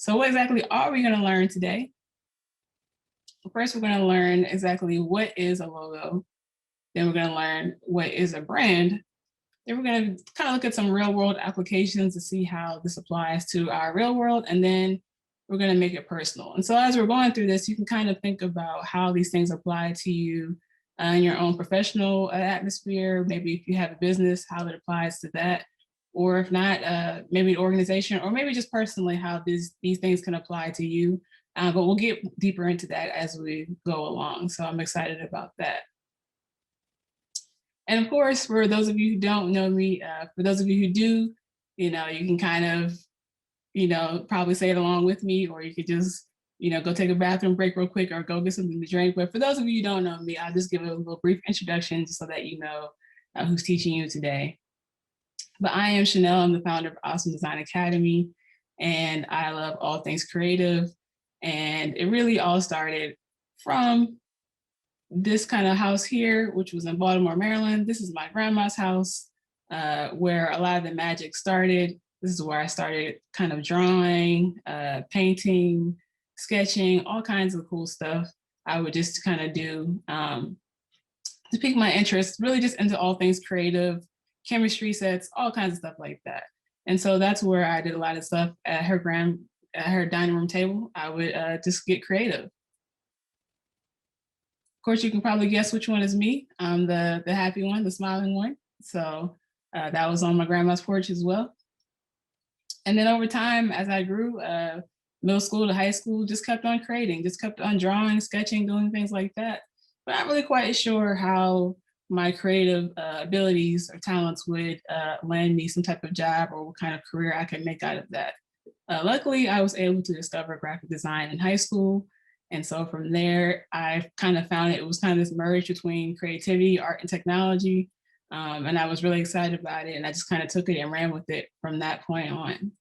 So what exactly are we going to learn today? First, we're going to learn exactly what is a logo. Then we're going to learn what is a brand. Then we're going to kind of look at some real world applications to see how this applies to our real world. And then we're going to make it personal. And so as we're going through this, you can kind of think about how these things apply to you in your own professional atmosphere. Maybe if you have a business, how it applies to that. Or if not, maybe an organization, or maybe just personally how these things can apply to you. But we'll get deeper into that as we go along. So I'm excited about that. And of course, for those of you who don't know me, for those of you who do, you can kind of, probably say it along with me, or you could just, go take a bathroom break real quick or go get something to drink. But for those of you who don't know me, I'll just give a little brief introduction just so that you know who's teaching you today. But I am Chanel. I'm the founder of Awesome Design Academy, and I love all things creative. And it really all started from this kind of house here, which was in Baltimore, Maryland. This is my grandma's house, where a lot of the magic started. This is where I started kind of drawing, painting, sketching, all kinds of cool stuff I would just kind of do to pique my interest, really just into all things creative, chemistry sets, all kinds of stuff like that. And so that's where I did a lot of stuff at her dining room table. I would just get creative. Of course, you can probably guess which one is me. I'm the happy one, the smiling one. So that was on my grandma's porch as well. And then over time, as I grew, middle school to high school, just kept on creating, just kept on drawing, sketching, doing things like that. But I'm not really quite sure how my creative abilities or talents would land me some type of job or what kind of career I could make out of that. Luckily, I was able to discover graphic design in high school. And so from there, I kind of found it was kind of this merge between creativity, art, and technology. And I was really excited about it. And I just kind of took it and ran with it from that point on.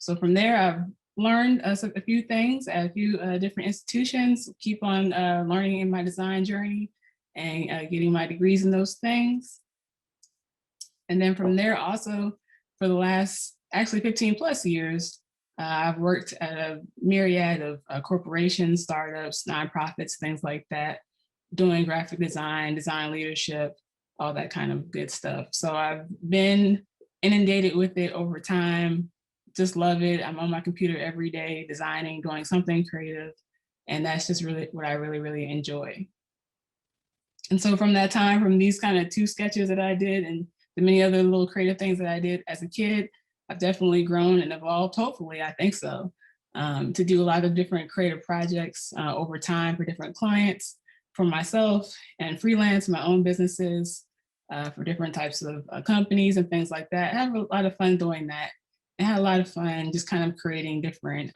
So from there, I've learned a few things at a few different institutions, keep on learning in my design journey and getting my degrees in those things. And then from there also, for the last actually 15 plus years, I've worked at a myriad of corporations, startups, nonprofits, things like that, doing graphic design, design leadership, all that kind of good stuff. So I've been inundated with it over time, just love it. I'm on my computer every day, designing, doing something creative. And that's just really what I really, really enjoy. And so from that time, from these kind of 2 sketches that I did and the many other little creative things that I did as a kid, I've definitely grown and evolved, hopefully, I think so, to do a lot of different creative projects over time for different clients, for myself, and freelance, my own businesses, for different types of companies and things like that. I have a lot of fun doing that. I had a lot of fun just kind of creating different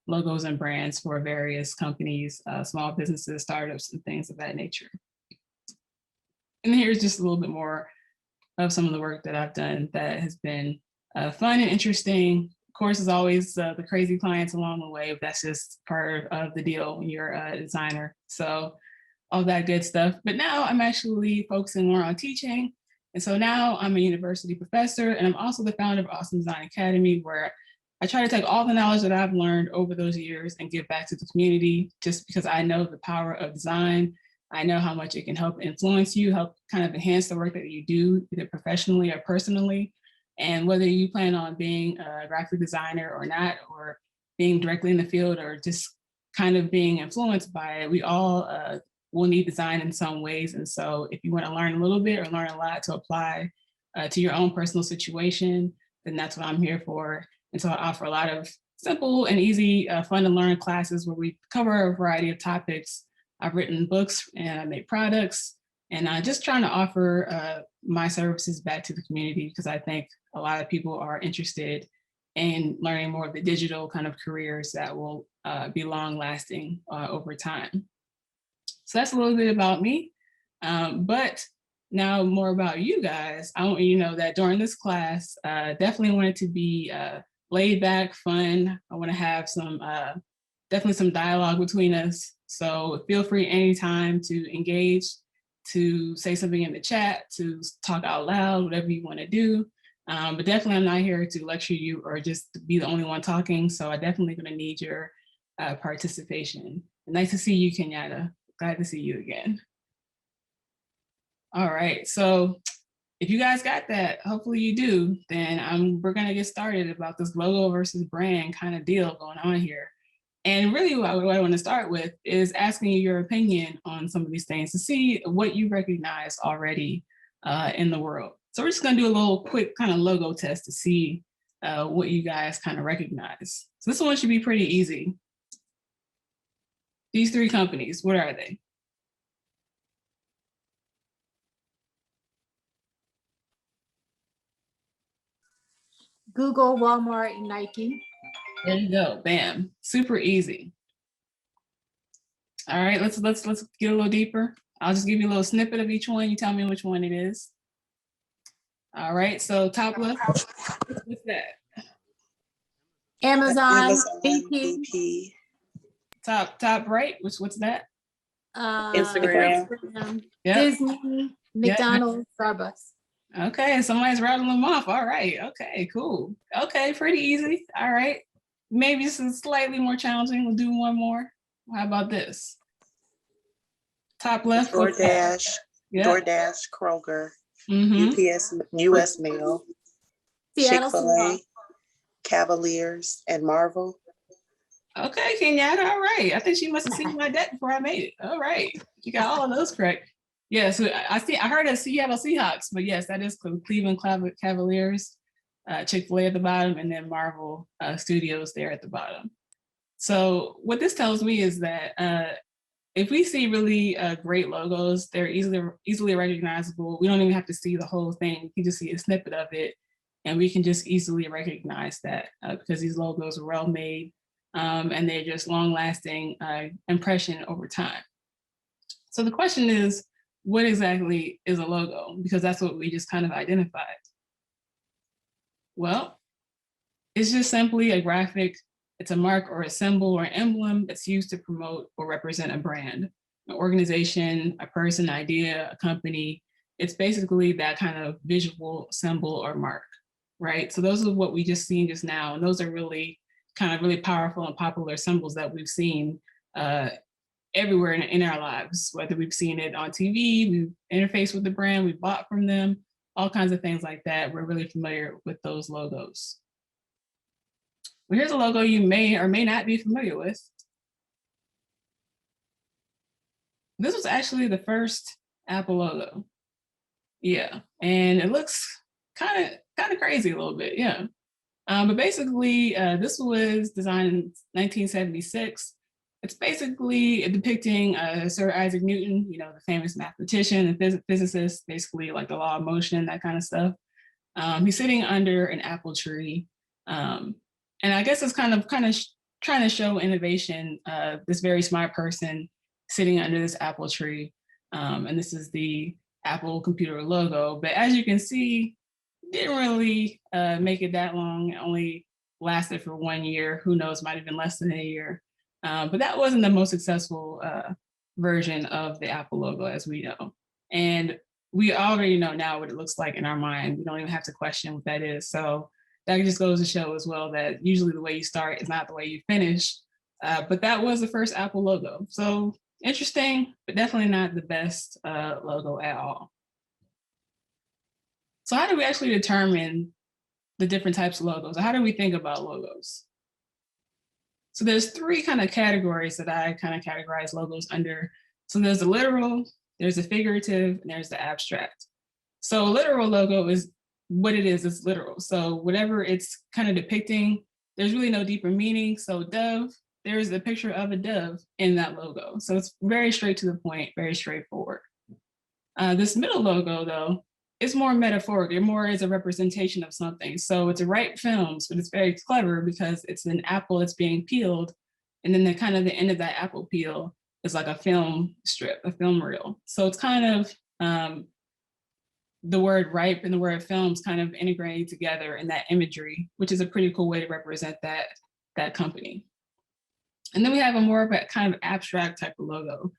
logos and brands for various companies, small businesses, startups, and things of that nature. And here's just a little bit more of some of the work that I've done that has been fun and interesting. Of course, as always, the crazy clients along the way, but that's just part of the deal when you're a designer. So all that good stuff. But now I'm actually focusing more on teaching. And so now I'm a university professor, and I'm also the founder of Awesome Design Academy, where I try to take all the knowledge that I've learned over those years and give back to the community, just because I know the power of design. I know how much it can help influence you, help kind of enhance the work that you do, either professionally or personally. And whether you plan on being a graphic designer or not, or being directly in the field or just kind of being influenced by it, we all will need design in some ways. And so if you want to learn a little bit or learn a lot to apply to your own personal situation, then that's what I'm here for. And so I offer a lot of simple and easy, fun to learn classes where we cover a variety of topics. I've written books and I make products, and just trying to offer my services back to the community, because I think a lot of people are interested in learning more of the digital kind of careers that will be long lasting over time. So that's a little bit about me. But now more about you guys. I want you to know that during this class, definitely want it to be laid back, fun. I want to have some, definitely some dialogue between us. So feel free anytime to engage, to say something in the chat, to talk out loud, whatever you want to do. But definitely I'm not here to lecture you or just to be the only one talking. So I definitely gonna need your participation. Nice to see you, Kenyatta. Glad to see you again. All right, so if you guys got that, hopefully you do, then we're gonna get started about this logo versus brand kind of deal going on here. And really what I want to start with is asking you your opinion on some of these things to see what you recognize already in the world. So we're just gonna do a little quick kind of logo test to see what you guys kind of recognize. So this one should be pretty easy. These three companies, what are they? Google, Walmart, and Nike. There you go, bam, super easy. All right, let's get a little deeper. I'll just give you a little snippet of each one. You tell me which one it is. All right, so top left, what's that? Amazon, BP. Top right, what's that? Instagram. Yep. Disney, McDonald's, Starbucks. Okay, somebody's rattling them off. All right, okay, cool. Okay, pretty easy. All right, maybe this is slightly more challenging. We'll do one more. How about this? Top left. DoorDash, Yep. DoorDash, Kroger, Mm-hmm. UPS, US Mail, Chick-fil-A, Cavaliers, and Marvel. Okay, Kenyatta, all right. I think she must have seen my deck before I made it. All right, you got all of those correct. Yeah, so I heard of Seattle Seahawks, but yes, that is Cleveland Cavaliers, Chick-fil-A at the bottom, and then Marvel Studios there at the bottom. So what this tells me is that if we see really great logos, they're easily recognizable. We don't even have to see the whole thing. We can just see a snippet of it, and we can just easily recognize that because these logos are well made and they're just long-lasting impression over time. So the question is, what exactly is a logo? Because that's what we just kind of identified. Well, it's just simply a graphic. It's a mark or a symbol or emblem that's used to promote or represent a brand, an organization, a person, idea, a company. It's basically that kind of visual symbol or mark, right? So those are what we just seen just now. And those are really kind of really powerful and popular symbols that we've seen everywhere in our lives, whether we've seen it on TV, we've interfaced with the brand, we bought from them, all kinds of things like that. We're really familiar with those logos. Well, here's a logo you may or may not be familiar with. This was actually the first Apple logo. Yeah, and it looks kind of crazy a little bit, yeah. But basically, this was designed in 1976. It's basically depicting Sir Isaac Newton, you know, the famous mathematician and physicist, basically like the law of motion, that kind of stuff. He's sitting under an apple tree. And I guess it's kind of trying to show innovation, this very smart person sitting under this apple tree. And this is the Apple computer logo. But as you can see, didn't really make it that long. It only lasted for 1 year. Who knows, might have been less than a year. But that wasn't the most successful version of the Apple logo, as we know. And we already know now what it looks like in our mind. We don't even have to question what that is. So that just goes to show as well that usually the way you start is not the way you finish. But that was the first Apple logo. So interesting, but definitely not the best logo at all. So how do we actually determine the different types of logos? How do we think about logos? So there's three kind of categories that I kind of categorize logos under. So there's the literal, there's the figurative, and there's the abstract. So a literal logo is what it is, it's literal. So whatever it's kind of depicting, there's really no deeper meaning. So dove, there's a picture of a dove in that logo. So it's very straight to the point, very straightforward. This middle logo though, it's more metaphoric. It more is a representation of something. So it's a ripe films, but it's very clever because it's an apple that's being peeled. And then the kind of the end of that apple peel is like a film strip, a film reel. So it's kind of the word ripe and the word films kind of integrating together in that imagery, which is a pretty cool way to represent that company. And then we have a more of a kind of abstract type of logo.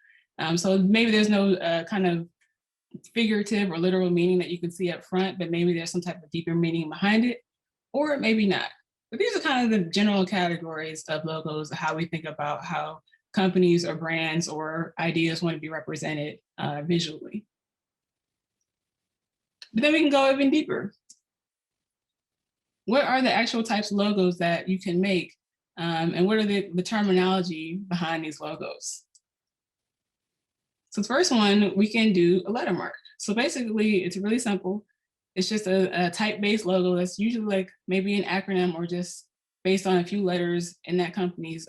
So maybe there's no kind of figurative or literal meaning that you can see up front, but maybe there's some type of deeper meaning behind it, or maybe not. But these are kind of the general categories of logos, how we think about how companies or brands or ideas want to be represented visually. But then we can go even deeper. What are the actual types of logos that you can make? And what are the terminology behind these logos? So the first one, we can do a letter mark. So basically, it's really simple. It's just a type-based logo that's usually like maybe an acronym or just based on a few letters in that company's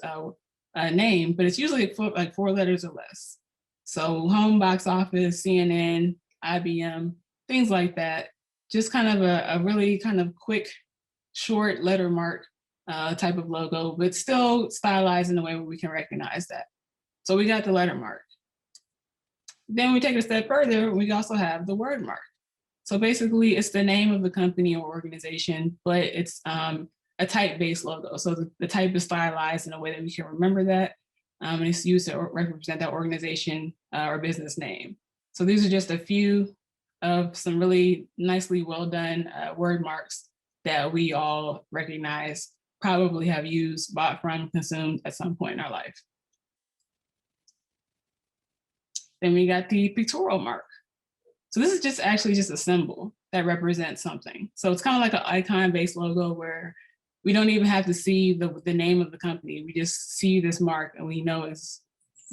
name, but it's usually like 4 letters or less. So home, box office, CNN, IBM, things like that. Just kind of a really kind of quick, short letter mark type of logo, but still stylized in a way where we can recognize that. So we got the letter mark. Then we take it a step further, we also have the word mark. So basically it's the name of the company or organization, but it's a type-based logo. So the type is stylized in a way that we can remember that. And it's used to represent that organization or business name. So these are just a few of some really nicely well done word marks that we all recognize, probably have used, bought from, consumed at some point in our life. Then we got the pictorial mark. So this is just actually just a symbol that represents something. So it's kind of like an icon-based logo where we don't even have to see the name of the company. We just see this mark and we know it's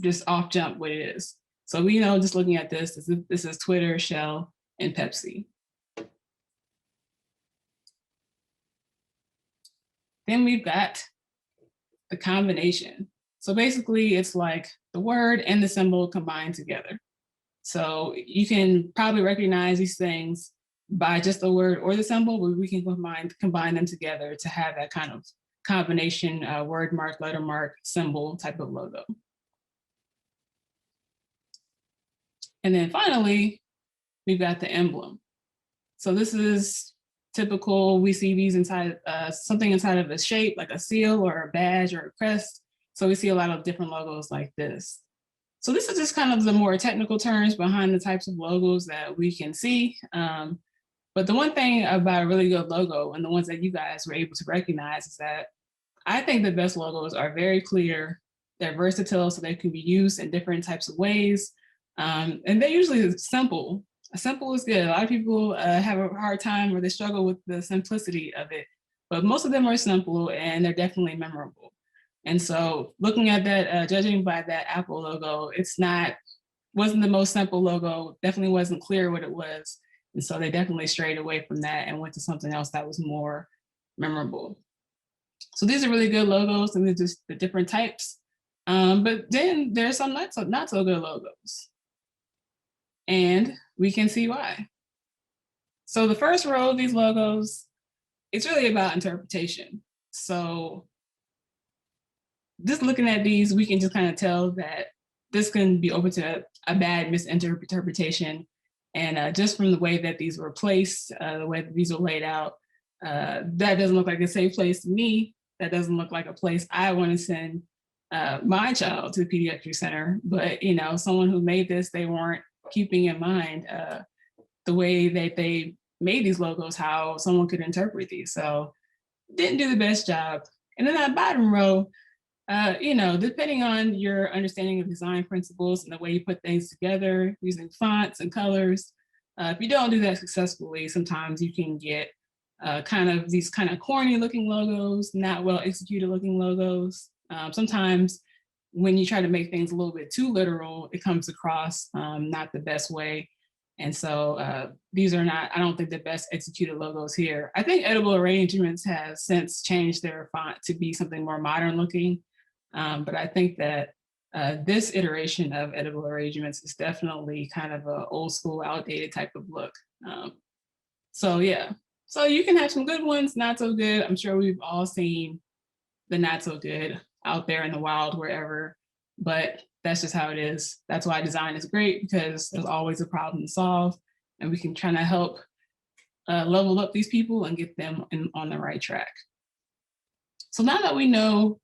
just off jump what it is. So we know just looking at this is Twitter, Shell, and Pepsi. Then we've got the combination. So basically it's like the word and the symbol combined together. So you can probably recognize these things by just the word or the symbol, but we can combine them together to have that kind of combination word mark, letter mark, symbol type of logo. And then finally, we've got the emblem. So this is typical, we see these inside something inside of a shape, like a seal or a badge or a crest. So we see a lot of different logos like this. So this is just kind of the more technical terms behind the types of logos that we can see. But the one thing about a really good logo and the ones that you guys were able to recognize is that I think the best logos are very clear, they're versatile, so they can be used in different types of ways. And they're usually simple. Simple is good. A lot of people have a hard time or they struggle with the simplicity of it, but most of them are simple and they're definitely memorable. And so looking at that, judging by that Apple logo, wasn't the most simple logo, definitely wasn't clear what it was. And so they definitely strayed away from that and went to something else that was more memorable. So these are really good logos and they're just the different types. But then there's some not so good logos. And we can see why. So the first row of these logos, it's really about interpretation. So just looking at these, we can just kind of tell that this can be open to a bad misinterpretation. And just from the way that these were placed, the way that these were laid out, that doesn't look like a safe place to me. That doesn't look like a place I want to send my child to the pediatric center. But someone who made this, they weren't keeping in mind the way that they made these logos, how someone could interpret these. So didn't do the best job. And then that bottom row, depending on your understanding of design principles and the way you put things together using fonts and colors, if you don't do that successfully, sometimes you can get these kind of corny looking logos, not well executed looking logos. Sometimes when you try to make things a little bit too literal, it comes across not the best way. And so these are not, I don't think, the best executed logos here. I think Edible Arrangements has since changed their font to be something more modern looking. But I think that this iteration of Edible Arrangements is definitely kind of an old school, outdated type of look. So yeah, so you can have some good ones, not so good. I'm sure we've all seen the not so good out there in the wild, wherever, but that's just how it is. That's why design is great, because there's always a problem to solve and we can try to help level up these people and get them on the right track. So now that we know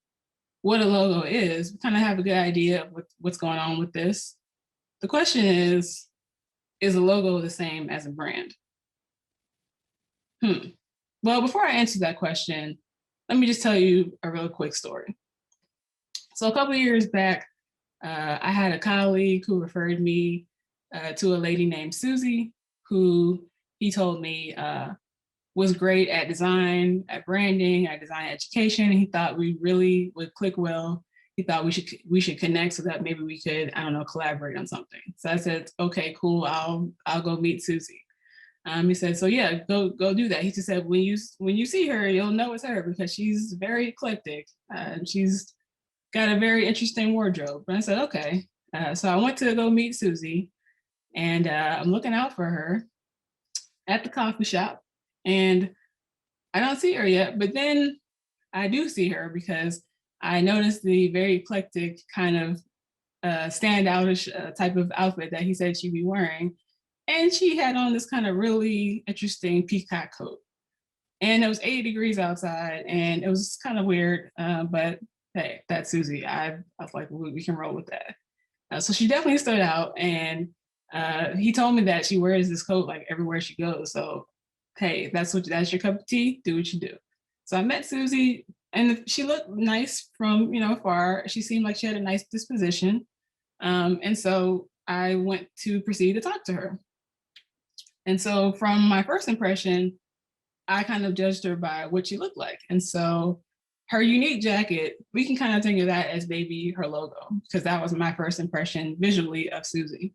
what a logo is, we kind of have a good idea of what's going on with this. The question is, is a logo the same as a brand? Well, before I answer that question, let me just tell you a real quick story. So a couple of years back, I had a colleague who referred me to a lady named Susie, who he told me was great at design, at branding, at design education. He thought we really would click well. He thought we should connect so that maybe we could, I don't know, collaborate on something. So I said, okay, cool. I'll go meet Susie. He said, so yeah, go do that. He just said, when you see her, you'll know it's her because she's very eclectic. She's got a very interesting wardrobe. And I said, okay. So I went to go meet Susie, and I'm looking out for her at the coffee shop, and I don't see her yet, but then I do see her because I noticed the very eclectic kind of standoutish type of outfit that he said she'd be wearing. And she had on this kind of really interesting peacock coat. And it was 80 degrees outside, and it was kind of weird, but hey, that's Susie. I was like, we can roll with that. So she definitely stood out, and he told me that she wears this coat like everywhere she goes. So hey, that's your cup of tea. Do what you do. So I met Susie, and she looked nice from afar. She seemed like she had a nice disposition, and so I went to proceed to talk to her. And so from my first impression, I kind of judged her by what she looked like. And so her unique jacket, we can kind of think of that as maybe her logo, because that was my first impression visually of Susie.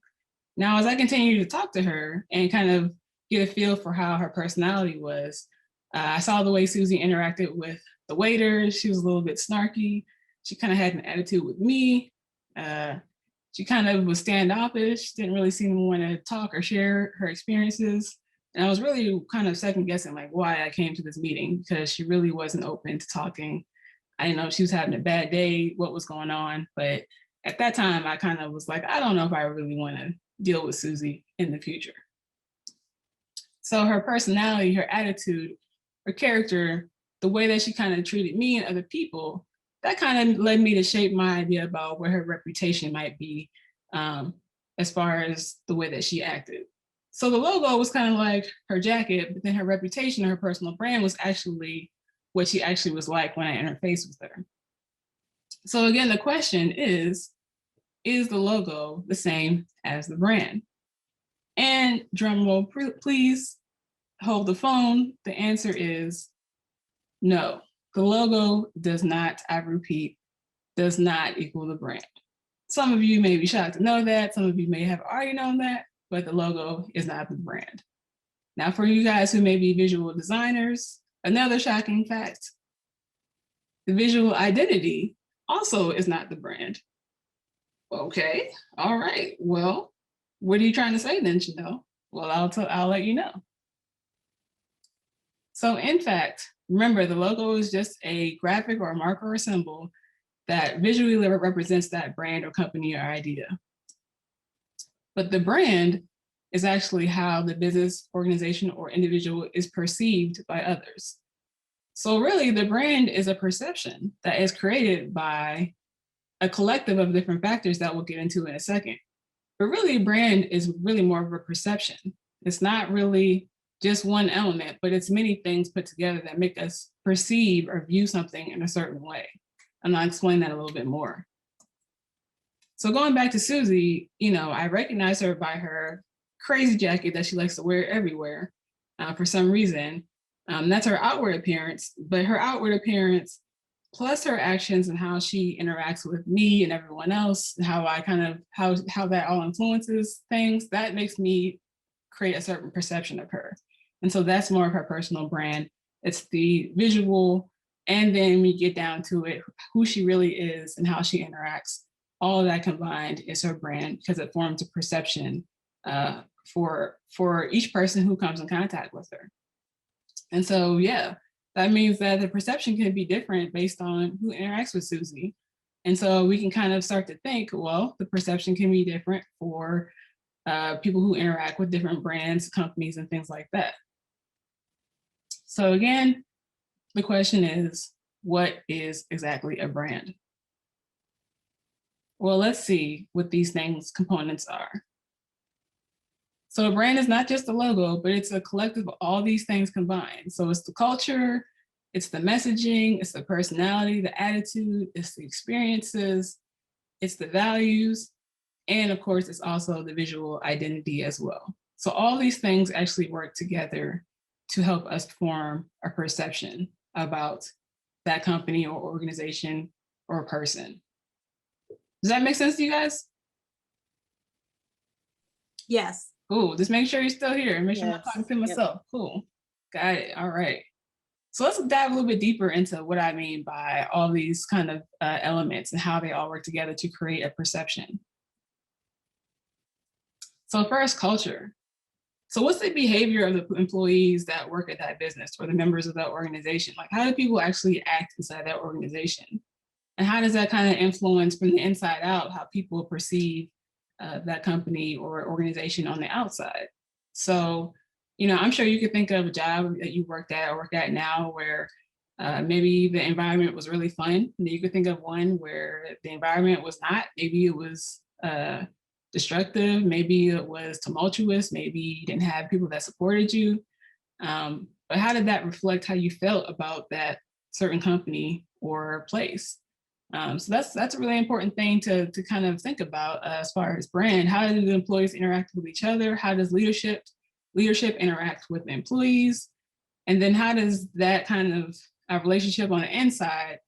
Now, as I continued to talk to her and kind of get a feel for how her personality was, I saw the way Susie interacted with the waiters. She was a little bit snarky. She kind of had an attitude with me. She kind of was standoffish, didn't really seem to want to talk or share her experiences. And I was really kind of second guessing like why I came to this meeting, because she really wasn't open to talking. I didn't know if she was having a bad day, what was going on. But at that time, I kind of was like, I don't know if I really want to deal with Susie in the future. So her personality, her attitude, her character, the way that she kind of treated me and other people, that kind of led me to shape my idea about where her reputation might be, as far as the way that she acted. So the logo was kind of like her jacket, but then her reputation, her personal brand was actually what she actually was like when I interfaced with her. So again, the question is the logo the same as the brand? And drum roll, please, hold the phone. The answer is no. The logo does not, I repeat, does not equal the brand. Some of you may be shocked to know that. Some of you may have already known that, but the logo is not the brand. Now, for you guys who may be visual designers, another shocking fact, the visual identity also is not the brand. Okay, all right. Well, what are you trying to say then, Chanel? Well, I'll let you know. So in fact, remember, the logo is just a graphic or a marker or symbol that visually represents that brand or company or idea. But the brand is actually how the business, organization, or individual is perceived by others. So really, the brand is a perception that is created by a collective of different factors that we'll get into in a second. But really, brand is really more of a perception. It's not really just one element, but it's many things put together that make us perceive or view something in a certain way. And I'll explain that a little bit more. So going back to Susie, I recognize her by her crazy jacket that she likes to wear everywhere for some reason. That's her outward appearance, but her outward appearance plus her actions and how she interacts with me and everyone else, how that all influences things, that makes me create a certain perception of her. And so that's more of her personal brand. It's the visual, and then we get down to it, who she really is and how she interacts. All of that combined is her brand, because it forms a perception for each person who comes in contact with her. And so, yeah, that means that the perception can be different based on who interacts with Susie. And so we can kind of start to think, well, the perception can be different for people who interact with different brands, companies, and things like that. So again, the question is, what is exactly a brand? Well, let's see what these things components are. So a brand is not just a logo, but it's a collective of all these things combined. So it's the culture, it's the messaging, it's the personality, the attitude, it's the experiences, it's the values, and of course, it's also the visual identity as well. So all these things actually work together to help us form a perception about that company or organization or person. Does that make sense to you guys? Yes. Cool. Just make sure you're still here. Make sure I'm not Yes. talking to myself. Cool. Got it. All right. So let's dive a little bit deeper into what I mean by all these kind of elements and how they all work together to create a perception. So first, culture. So what's the behavior of the employees that work at that business or the members of that organization? Like, how do people actually act inside that organization? And how does that kind of influence from the inside out how people perceive that company or organization on the outside? So, you know, I'm sure you could think of a job that you worked at or work at now where maybe the environment was really fun. And you could think of one where the environment was not. Maybe it was destructive. Maybe it was tumultuous. Maybe you didn't have people that supported you. But how did that reflect how you felt about that certain company or place? So that's a really important thing to kind of think about as far as brand. How do the employees interact with each other? How does leadership interact with the employees? And then how does that kind of relationship on the inside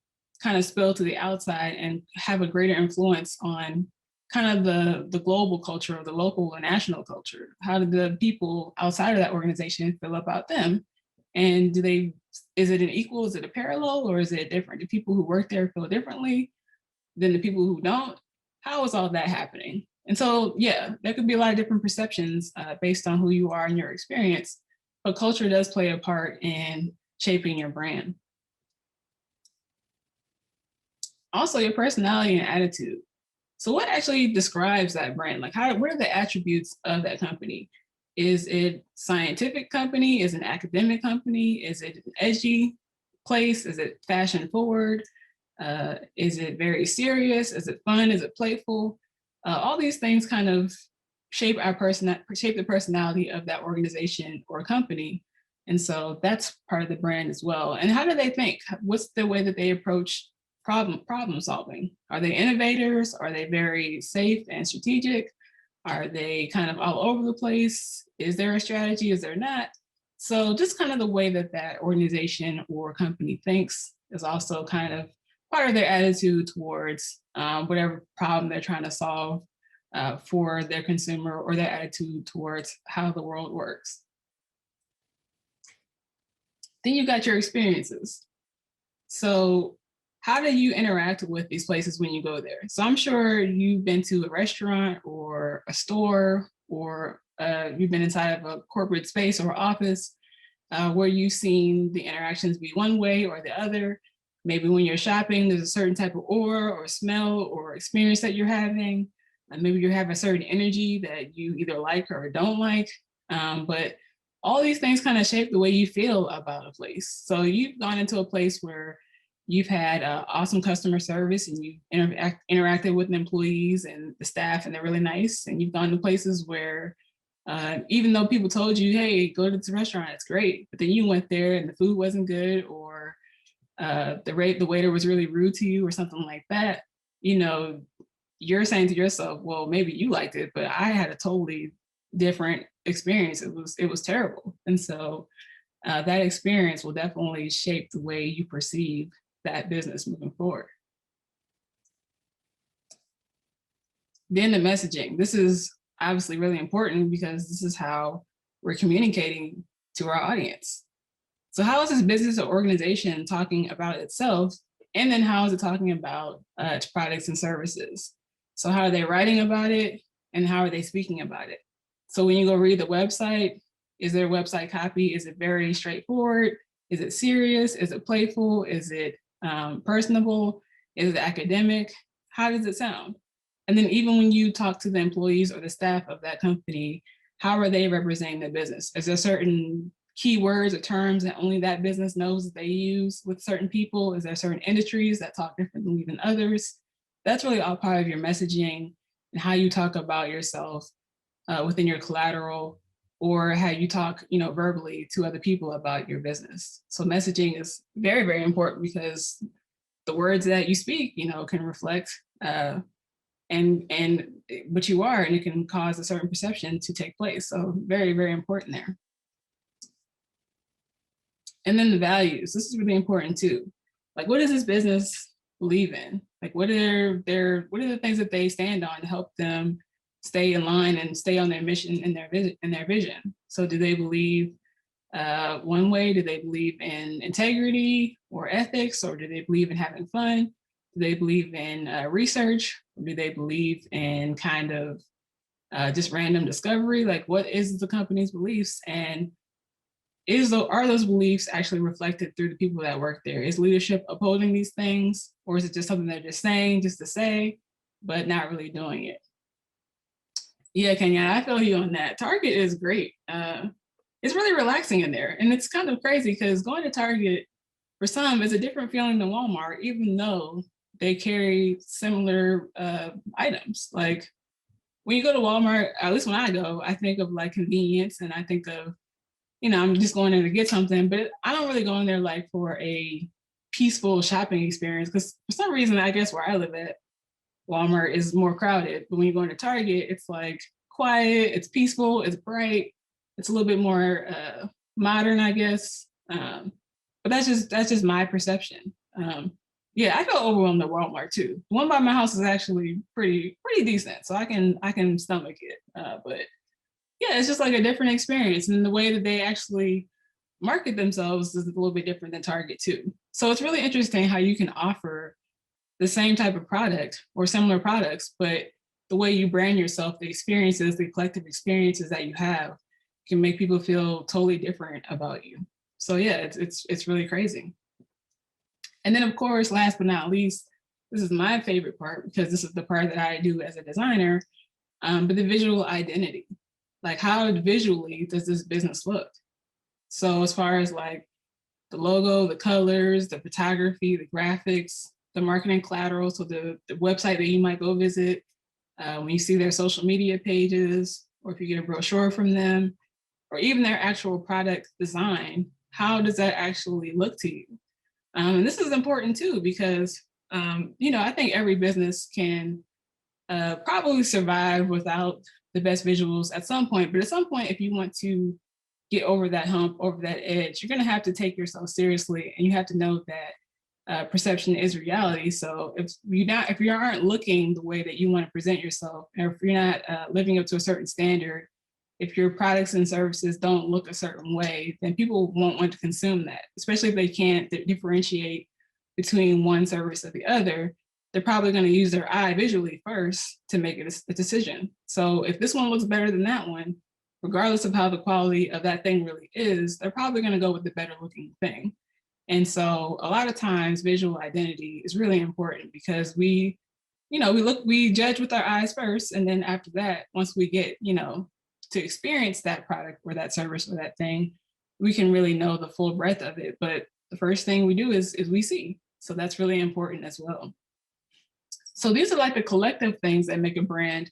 kind of spill to the outside and have a greater influence on kind of the global culture or the local and national culture? How do the people outside of that organization feel about them? And is it an equal, is it a parallel, or is it different? Do people who work there feel differently than the people who don't? How is all that happening? And so, yeah, there could be a lot of different perceptions based on who you are and your experience, but culture does play a part in shaping your brand. Also, your personality and attitude. So what actually describes that brand? Like, what are the attributes of that company? Is it scientific company? Is it an academic company? Is it an edgy place? Is it fashion forward? Is it very serious? Is it fun? Is it playful? All these things kind of shape the personality of that organization or company. And so that's part of the brand as well. And how do they think? What's the way that they approach problem solving? Are they innovators? Are they very safe and strategic? Are they kind of all over the place? Is there a strategy? Is there not? So just kind of the way that that organization or company thinks is also kind of part of their attitude towards whatever problem they're trying to solve for their consumer, or their attitude towards how the world works. Then you got your experiences. So how do you interact with these places when you go there? So I'm sure you've been to a restaurant or a store, or you've been inside of a corporate space or office where you've seen the interactions be one way or the other. Maybe when you're shopping, there's a certain type of aura or smell or experience that you're having. Maybe you have a certain energy that you either like or don't like. But all these things kind of shape the way you feel about a place. So you've gone into a place where you've had awesome customer service and you've interacted with the employees and the staff, and they're really nice. And you've gone to places where even though people told you, hey, go to this restaurant, it's great, but then you went there and the food wasn't good, or the waiter was really rude to you or something like that, you know, you're saying to yourself, well, maybe you liked it, but I had a totally different experience. It was terrible. And so that experience will definitely shape the way you perceive that business moving forward. Then the messaging. This is obviously really important because this is how we're communicating to our audience. So how is this business or organization talking about itself? And then how is it talking about its products and services? So how are they writing about it? And how are they speaking about it? So when you go read the website, is their website copy? Is it very straightforward? Is it serious? Is it playful? Is it personable? Is it academic? How does it sound? And then even when you talk to the employees or the staff of that company, how are they representing the business? Is there certain keywords or terms that only that business knows that they use with certain people? Is there certain industries that talk differently than others? That's really all part of your messaging and how you talk about yourself within your collateral, or how you talk, you know, verbally to other people about your business. So messaging is very, very important because the words that you speak, you know, can reflect and what you are, and it can cause a certain perception to take place. So very, very important there. And then the values. This is really important too. Like, what does this business believe in? Like, what are the things that they stand on to help them stay in line and stay on their mission and their vision? So do they believe one way? Do they believe in integrity or ethics, or do they believe in having fun? Do they believe in research? Or do they believe in kind of just random discovery? Like, what is the company's beliefs, and are those beliefs actually reflected through the people that work there? Is leadership upholding these things, or is it just something they're just saying just to say, but not really doing it? Yeah, Kenya, I feel you on that. Target is great. It's really relaxing in there, and it's kind of crazy because going to Target for some is a different feeling than Walmart, even though they carry similar items. Like when you go to Walmart, at least when I go, I think of like convenience, and I think of, you know, I'm just going there to get something, but I don't really go in there like for a peaceful shopping experience, because for some reason, I guess where I live at, Walmart is more crowded. But when you go into Target, it's like quiet, it's peaceful, it's bright, it's a little bit more modern, I guess. But that's just my perception. Yeah, I feel overwhelmed at Walmart too. The one by my house is actually pretty decent, so I can stomach it. But yeah, it's just like a different experience, and the way that they actually market themselves is a little bit different than Target too. So it's really interesting how you can offer the same type of product or similar products, but the way you brand yourself, the experiences, the collective experiences that you have, can make people feel totally different about you. So yeah, it's really crazy. And then of course, last but not least, this is my favorite part because this is the part that I do as a designer, but the visual identity. Like, how visually does this business look? So as far as like the logo, the colors, the photography, the graphics, the marketing collateral, so the website that you might go visit, when you see their social media pages, or if you get a brochure from them, or even their actual product design, how does that actually look to you? And this is important too, because you know, I think every business can probably survive without the best visuals at some point. But at some point, if you want to get over that hump, over that edge, you're going to have to take yourself seriously, and you have to know that perception is reality. So if you aren't looking the way that you want to present yourself, or if you're not living up to a certain standard, if your products and services don't look a certain way, then people won't want to consume that, especially if they can't differentiate between one service or the other. They're probably going to use their eye visually first to make a decision. So if this one looks better than that one, regardless of how the quality of that thing really is, they're probably going to go with the better looking thing. And so a lot of times visual identity is really important, because we judge with our eyes first. And then after that, once we get, to experience that product or that service or that thing, we can really know the full breadth of it. But the first thing we do is we see. So that's really important as well. So these are like the collective things that make a brand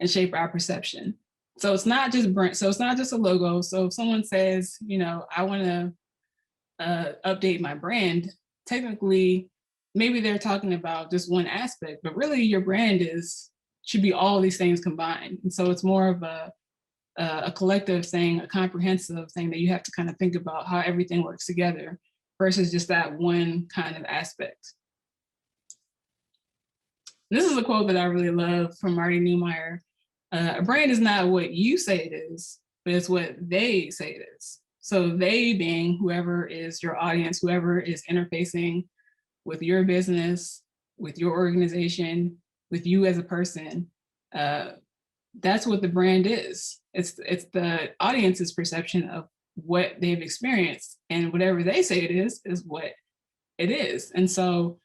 and shape our perception. So it's not just brand. So it's not just a logo. So if someone says, I want to update my brand, technically, maybe they're talking about just one aspect, but really your brand should be all these things combined. And so it's more of a collective thing, a comprehensive thing that you have to kind of think about how everything works together versus just that one kind of aspect. This is a quote that I really love from Marty Neumeier. A brand is not what you say it is, but it's what they say it is. So they being whoever is your audience, whoever is interfacing with your business, with your organization, with you as a person, that's what the brand is. It's the audience's perception of what they've experienced, and whatever they say it is what it is. And so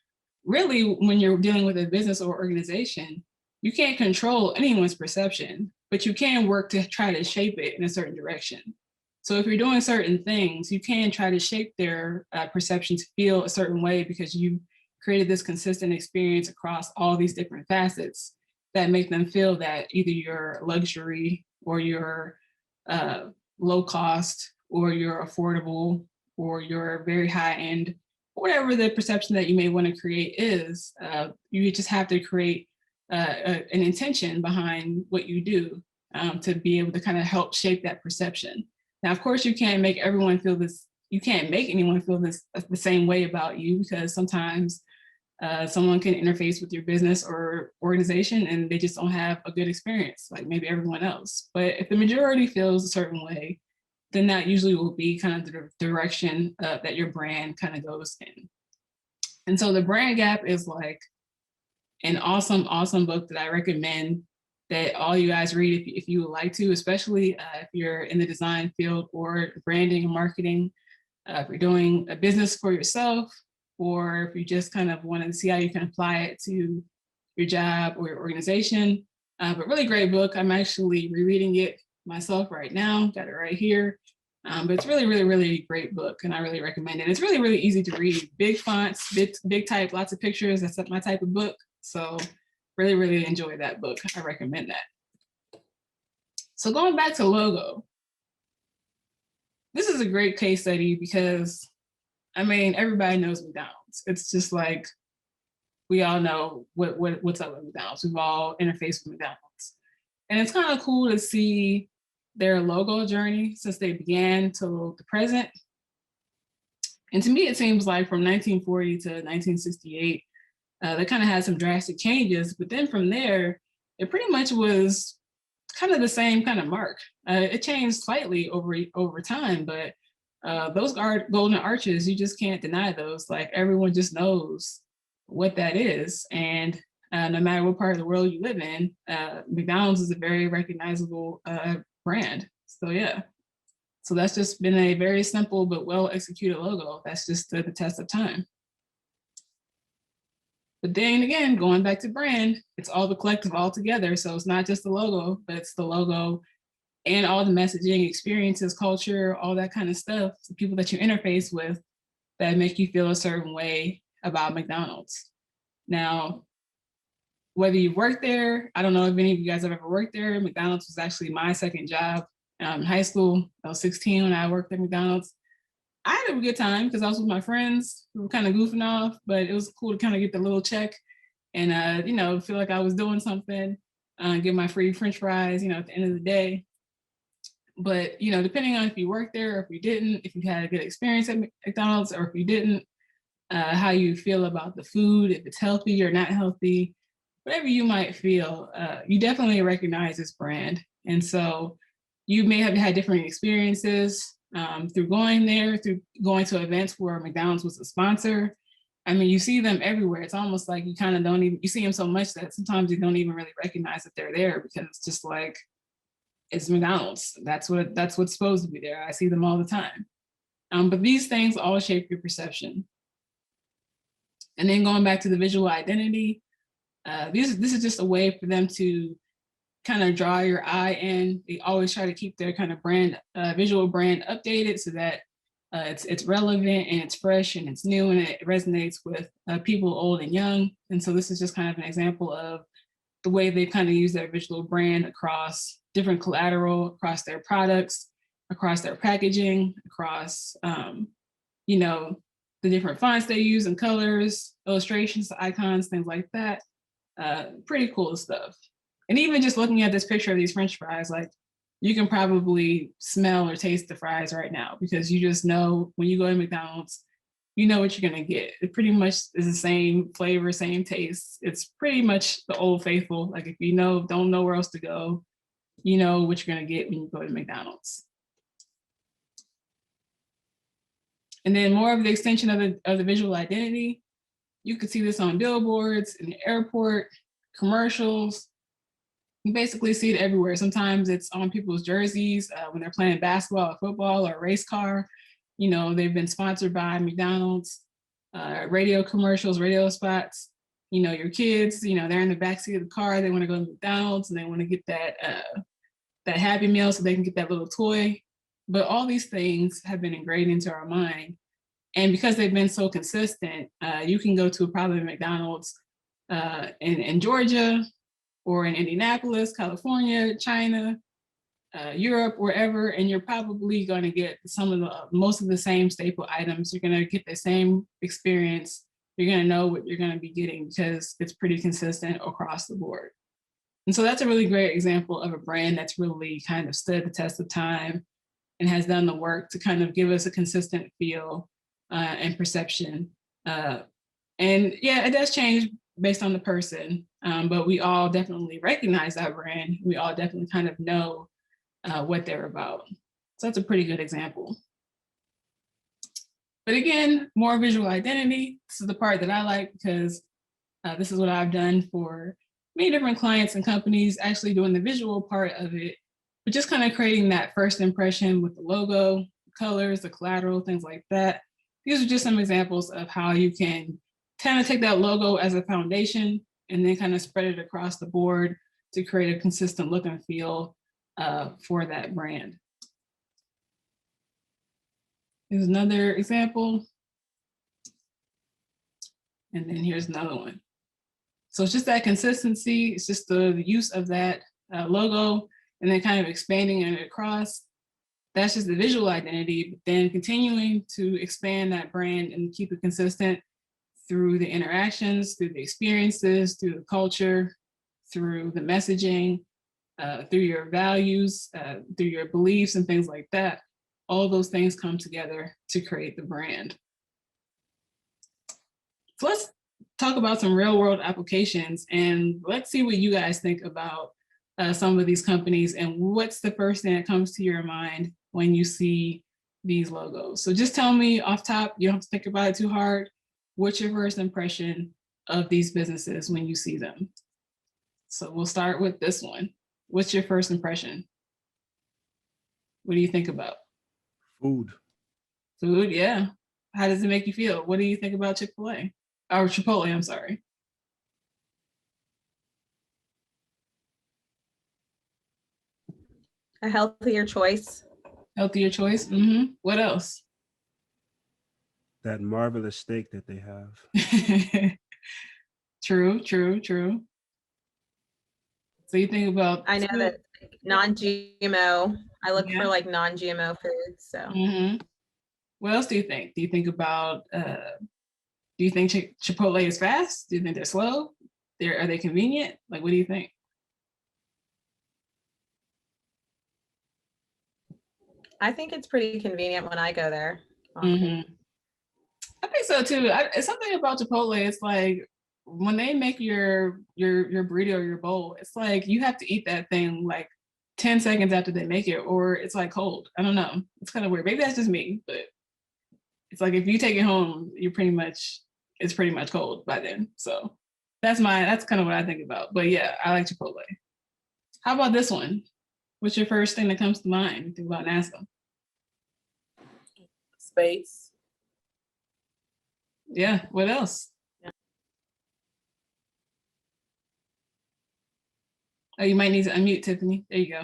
really, when you're dealing with a business or organization, you can't control anyone's perception, but you can work to try to shape it in a certain direction. So if you're doing certain things, you can try to shape their perception to feel a certain way, because you created this consistent experience across all these different facets that make them feel that either you're luxury, or you're low cost, or you're affordable, or you're very high end, whatever the perception that you may want to create is. You just have to create an intention behind what you do to be able to kind of help shape that perception. Now, of course, you can't make everyone feel this. You can't make anyone feel this the same way about you, because sometimes someone can interface with your business or organization and they just don't have a good experience, like maybe everyone else. But if the majority feels a certain way, then that usually will be kind of the direction that your brand kind of goes in. And so the Brand Gap is like an awesome, awesome book that I recommend that all you guys read if you would like to, especially if you're in the design field or branding and marketing, if you're doing a business for yourself, or if you just kind of want to see how you can apply it to your job or your organization. But really great book. I'm actually rereading it myself right now, got it right here. But it's really, really, really great book, and I really recommend it. It's really, really easy to read. Big fonts, big type, lots of pictures. That's my type of book. So really, really enjoy that book. I recommend that. So going back to logo, this is a great case study because, I mean, everybody knows McDonald's. It's just like, we all know what's up with McDonald's. We've all interfaced with McDonald's. And it's kind of cool to see their logo journey since they began till the present. And to me, it seems like from 1940 to 1968, they kind of had some drastic changes. But then from there, it pretty much was kind of the same kind of mark. It changed slightly over time, but those golden arches, you just can't deny those. Like, everyone just knows what that is. And no matter what part of the world you live in, McDonald's is a very recognizable brand. So yeah, so that's just been a very simple but well executed logo. That's just stood the test of time. But then again, going back to brand, it's all the collective all together. So it's not just the logo, but it's the logo and all the messaging, experiences, culture, all that kind of stuff, the people that you interface with that make you feel a certain way about McDonald's. Now, whether you've worked there, I don't know if any of you guys have ever worked there. McDonald's was actually my second job in high school. I was 16 when I worked at McDonald's. I had a good time because I was with my friends. We were kind of goofing off, but it was cool to kind of get the little check and, feel like I was doing something, get my free French fries, at the end of the day. But, depending on if you worked there or if you didn't, if you had a good experience at McDonald's or if you didn't, how you feel about the food, if it's healthy or not healthy, whatever you might feel, you definitely recognize this brand. And so you may have had different experiences through going there, through going to events where McDonald's was a sponsor. I mean, you see them everywhere. It's almost like you kind of don't even, you see them so much that sometimes you don't even really recognize that they're there, because it's just like, it's McDonald's. That's what's supposed to be there. I see them all the time. But these things all shape your perception. And then going back to the visual identity, this is just a way for them to kind of draw your eye in. They always try to keep their kind of brand, visual brand updated so that it's relevant and it's fresh and it's new and it resonates with people old and young. And so this is just kind of an example of the way they kind of use their visual brand across different collateral, across their products, across their packaging, across, the different fonts they use and colors, illustrations, icons, things like that. Pretty cool stuff. And even just looking at this picture of these French fries, like, you can probably smell or taste the fries right now, because you just know when you go to McDonald's, you know what you're gonna get. It pretty much is the same flavor, same taste. It's pretty much the old faithful. Like, if you don't know where else to go, you know what you're gonna get when you go to McDonald's. And then more of the extension of the visual identity, you could see this on billboards, in the airport, commercials. You basically see it everywhere. Sometimes it's on people's jerseys when they're playing basketball or football or a race car. They've been sponsored by McDonald's, radio commercials, radio spots. Your kids, they're in the backseat of the car. They want to go to McDonald's and they want to get that Happy Meal so they can get that little toy. But all these things have been ingrained into our mind. And because they've been so consistent, you can go to probably McDonald's in Georgia or in Indianapolis, California, China, Europe, wherever, and you're probably going to get most of the same staple items. You're going to get the same experience. You're going to know what you're going to be getting because it's pretty consistent across the board. And so that's a really great example of a brand that's really kind of stood the test of time and has done the work to kind of give us a consistent feel and perception. And yeah, it does change based on the person, but we all definitely recognize that brand. We all definitely kind of know what they're about. So that's a pretty good example. But again, more visual identity. This is the part that I like because this is what I've done for many different clients and companies, actually doing the visual part of it, but just kind of creating that first impression with the logo, colors, the collateral, things like that. These are just some examples of how you can kind of take that logo as a foundation and then kind of spread it across the board to create a consistent look and feel for that brand. Here's another example. And then here's another one. So it's just that consistency. It's just the use of that logo and then kind of expanding it across. That's just the visual identity, but then continuing to expand that brand and keep it consistent through the interactions, through the experiences, through the culture, through the messaging, through your values, through your beliefs and things like that. All those things come together to create the brand. So let's talk about some real world applications and let's see what you guys think about some of these companies and what's the first thing that comes to your mind when you see these logos. So just tell me off top, you don't have to think about it too hard. What's your first impression of these businesses when you see them? So we'll start with this one. What's your first impression? What do you think about? Food. Food, yeah. How does it make you feel? What do you think about Chick-fil-A? Or Chipotle, I'm sorry. A healthier choice. Healthier choice. Mm-hmm. What else? That marvelous steak that they have. True. So you think about I know food. that non-GMO. I look Yeah. for like non-GMO foods. So Mm-hmm. What else do you think? Do you think about, do you think Chipotle is fast? Do you think they're slow? Are they convenient? Like, what do you think? I think it's pretty convenient when I go there. Mm-hmm. I think so too. It's something about Chipotle. It's like when they make your burrito or your bowl, it's like you have to eat that thing like 10 seconds after they make it, or it's like cold. I don't know. It's kind of weird. Maybe that's just me, but it's like if you take it home, it's pretty much cold by then. So that's kind of what I think about. But yeah, I like Chipotle. How about this one? What's your first thing that comes to mind when you think about NASA? Space. Yeah, what else? Yeah. Oh, you might need to unmute, Tiffany. There you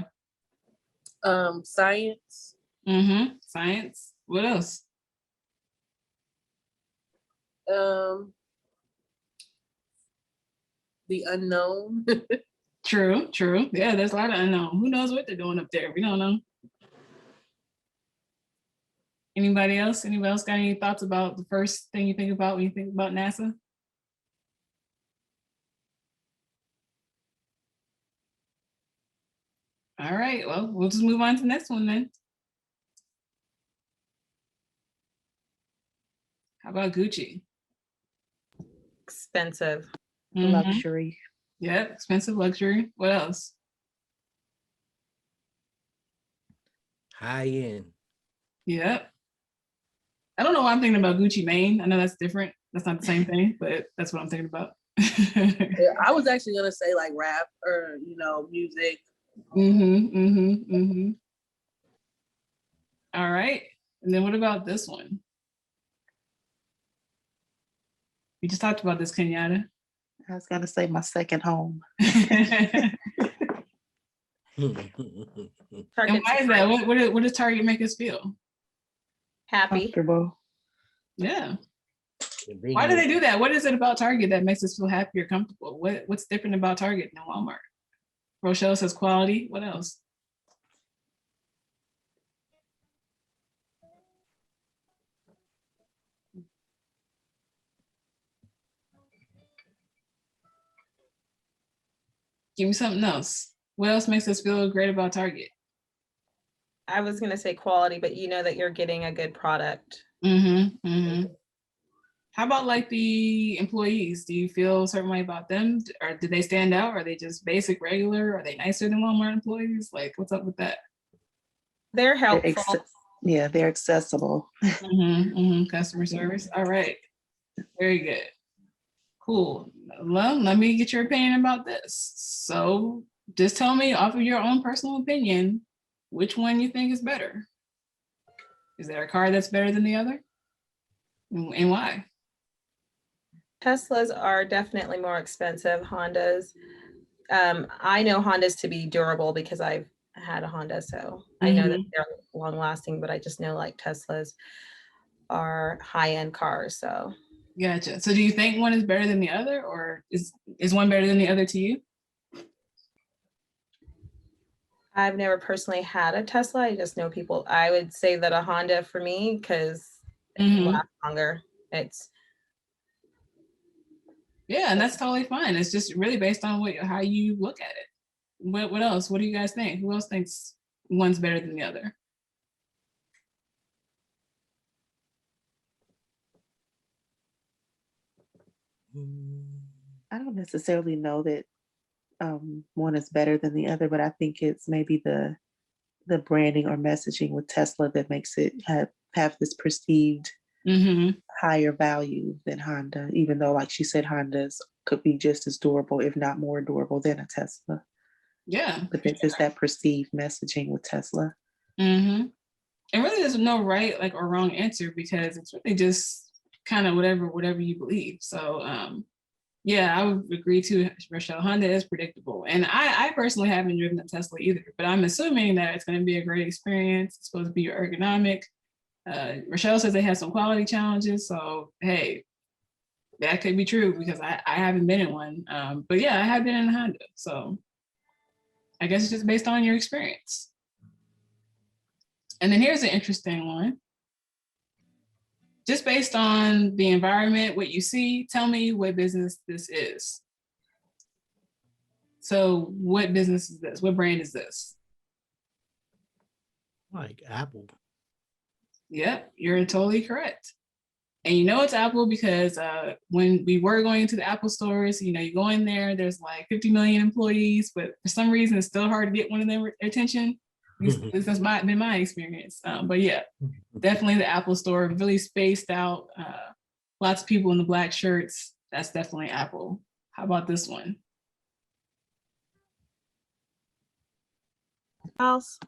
go. Science. Mm-hmm. Science. What else? The unknown. True. Yeah, there's a lot of unknown. Who knows what they're doing up there? We don't know. Anybody else? Anybody else got any thoughts about the first thing you think about when you think about NASA? All right, well, we'll just move on to the next one then. How about Gucci? Expensive. Mhm. Luxury. Yeah, expensive luxury. What else? High end. Yep. I don't know why I'm thinking about Gucci Mane. I know that's different. That's not the same thing, but that's what I'm thinking about. Yeah, I was actually gonna say like rap or music. All right. And then what about this one? We just talked about this, Kenyatta. I was gonna say my second home. And Target's why is that? What does Target make us feel? happy. Comfortable. Yeah. Why do they do that? What is it about Target that makes us feel happy or comfortable? What's different about Target than Walmart? Rochelle says quality. What else? Give me something else. What else makes us feel great about Target? I was gonna say quality, but you know that you're getting a good product. How about like the employees? Do you feel a certain way about them? Or do they stand out? Are they just basic, regular? Are they nicer than Walmart employees? Like, what's up with that? They're They're helpful. yeah, they're accessible. Customer service. All right. Very good. Cool. Well, let me get your opinion about this. So just tell me off of your own personal opinion, which one you think is better. Is there a car that's better than the other? And why? Teslas are definitely more expensive. Hondas. I know Hondas to be durable because I've had a Honda, so I know that they're long lasting, but I just know like Teslas are high-end cars. So Gotcha. So do you think one is better than the other, or is one better than the other to you? I've never personally had a Tesla. I just know people. I would say that a Honda for me because it can last longer. It's Yeah, and that's totally fine. It's just really based on how you look at it. What else? What do you guys think? Who else thinks one's better than the other? I don't necessarily know that one is better than the other, but I think it's maybe the branding or messaging with Tesla that makes it have this perceived higher value than Honda, even though, like she said, Hondas could be just as durable, if not more durable than a Tesla. Yeah. But it's just that perceived messaging with Tesla. And really there's no right like or wrong answer because it's really just kind of whatever you believe. So yeah, I would agree too, Rochelle. Honda is predictable. And I personally haven't driven a Tesla either, but I'm assuming that it's going to be a great experience. It's supposed to be ergonomic. Rochelle says they have some quality challenges. So, hey, that could be true because I haven't been in one. But yeah, I have been in a Honda. So I guess it's just based on your experience. And then here's an interesting one. Just based on the environment, what you see, tell me what business this is. So what business is this? What brand is this? Like Apple. Yep, you're totally correct. And you know it's Apple because when we were going into the Apple stores, you know, you go in there, there's like 50 million employees, but for some reason it's still hard to get one of their attention. This has been my experience. But yeah, definitely the Apple store, really spaced out. Lots of people in the black shirts. That's definitely Apple. How about this one? House.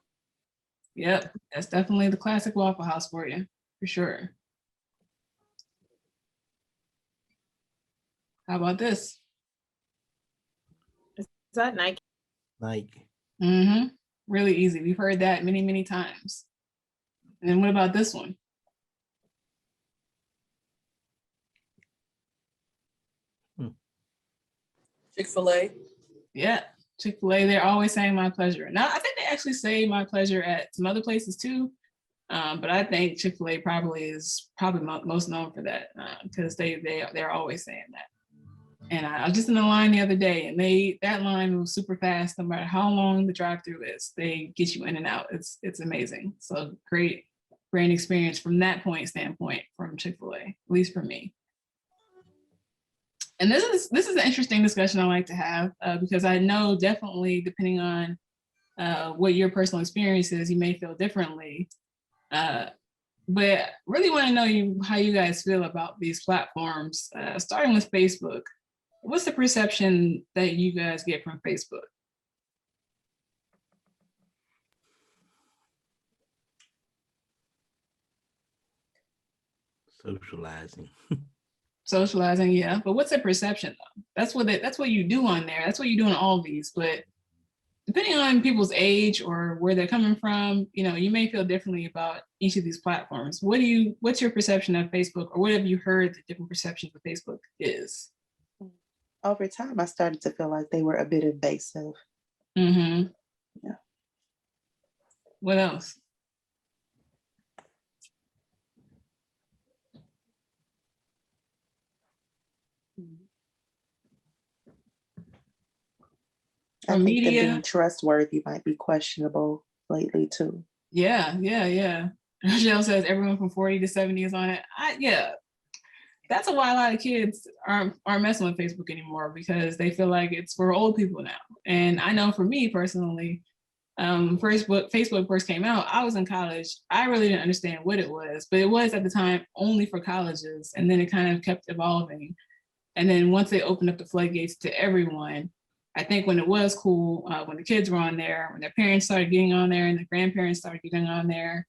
Yep, that's definitely the classic Waffle House for you, for sure. How about this? is that Nike? Like Really easy. We've heard that many, many times. And then what about this one? Chick-fil-A. Yeah, Chick-fil-A, they're always saying my pleasure. Now, I think they actually say my pleasure at some other places too. But I think Chick-fil-A probably is most known for that because they're always saying that. And I was just in the line the other day, and that line was super fast. No matter how long the drive-through is, they get you in and out. It's amazing. So great brand experience from that standpoint from Chick-fil-A, at least for me. And this is an interesting discussion I like to have because I know definitely depending on what your personal experience is, you may feel differently. But really want to know how you guys feel about these platforms, starting with Facebook. What's the perception that you guys get from Facebook? socializing. Socializing, yeah. But what's the perception though? That's what you do on there. That's what you do on all of these. But depending on people's age or where they're coming from, you know, you may feel differently about each of these platforms. What's your perception of Facebook, or what have you heard the different perceptions of Facebook is? Over time, I started to feel like they were a bit invasive. Yeah. What else? I from think that media. being trustworthy might be questionable lately too. Yeah. Rochelle says everyone from 40 to 70 is on it. Yeah, that's why a lot of kids aren't messing with Facebook anymore, because they feel like it's for old people now. And I know for me personally, Facebook first came out, I was in college. I really didn't understand what it was, but it was at the time only for colleges. And then it kind of kept evolving. And then once they opened up the floodgates to everyone, I think when it was cool, when the kids were on there, when their parents started getting on there and the grandparents started getting on there,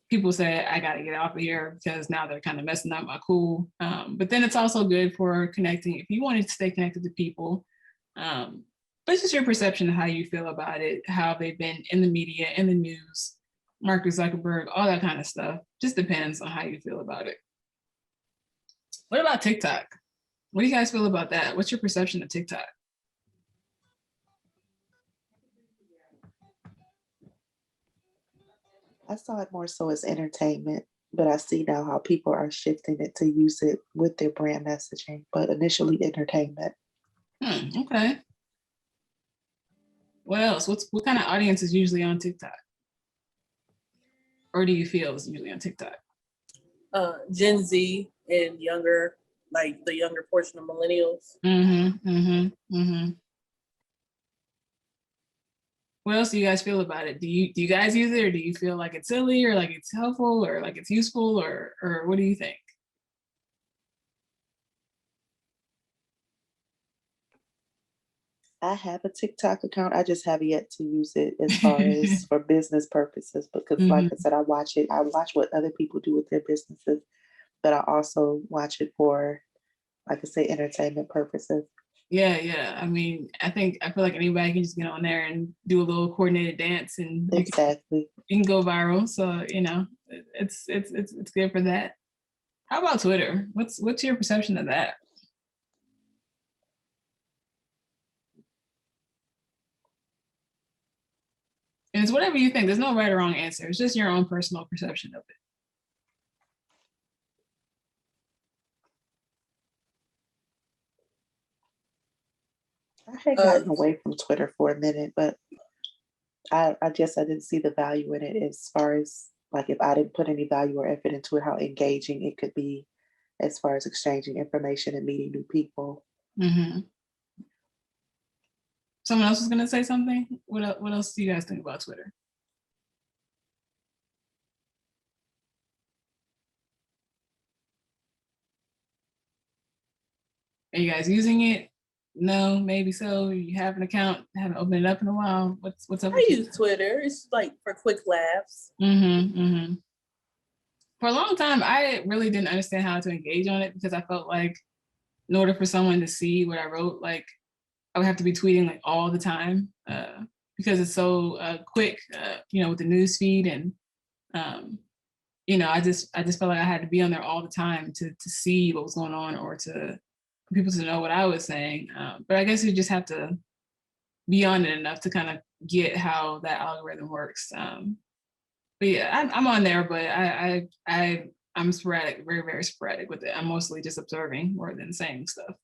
people said, I got to get off of here because now they're kind of messing up my cool. But then it's also good for connecting. If you wanted to stay connected to people, but it's just your perception of how you feel about it, how they've been in the media, in the news, Mark Zuckerberg, all that kind of stuff. Just depends on how you feel about it. What about TikTok? What do you guys feel about that? What's your perception of TikTok? I saw it more so as entertainment, but I see now how people are shifting it to use it with their brand messaging, but initially entertainment. Okay. What else? What kind of audience is usually on TikTok? Or do you feel is usually on TikTok? Gen Z and younger, like the younger portion of millennials. What else do you guys feel about it? Do you guys use it, or do you feel like it's silly, or like it's helpful, or like it's useful, or what do you think? I have a TikTok account. I just have yet to use it as far as for business purposes, because like I said, I watch what other people do with their businesses, but I also watch it for, like I say, entertainment purposes. Yeah. I mean, I feel like anybody can just get on there and do a little coordinated dance, and Exactly. you can go viral. So it's good for that. How about Twitter? What's your perception of that? And it's whatever you think. There's no right or wrong answer. It's just your own personal perception of it. I had gotten away from Twitter for a minute, but I guess I didn't see the value in it as far as, like, if I didn't put any value or effort into it, how engaging it could be as far as exchanging information and meeting new people. Someone else was going to say something? What else do you guys think about Twitter? Are you guys using it? No, maybe so. You have an account, haven't opened it up in a while. What's up? I use Twitter. It's like for quick laughs. For a long time, I really didn't understand how to engage on it, because I felt like in order for someone to see what I wrote, like I would have to be tweeting like all the time, because it's so quick, with the news feed, and I just felt like I had to be on there all the time to see what was going on, or for people to know what I was saying. But I guess you just have to be on it enough to kind of get how that algorithm works. But yeah, I'm on there, but I'm sporadic, very, very sporadic with it. I'm mostly just observing more than saying stuff.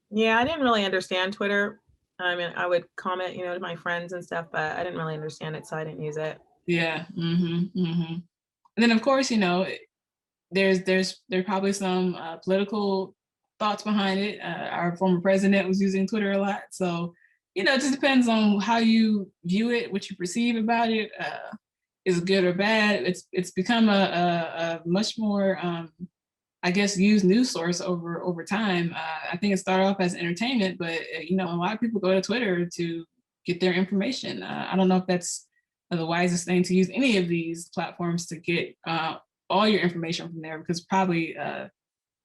Yeah, I didn't really understand Twitter. I mean, I would comment, to my friends and stuff, but I didn't really understand it, so I didn't use it. Yeah. And then of course, there's probably some political thoughts behind it. Our former president was using Twitter a lot, so it just depends on how you view it, what you perceive about it. Is good or bad? It's become a much more I guess used news source over time. I think it started off as entertainment, but a lot of people go to Twitter to get their information. I don't know if that's the wisest thing to use any of these platforms to get all your information from there, because probably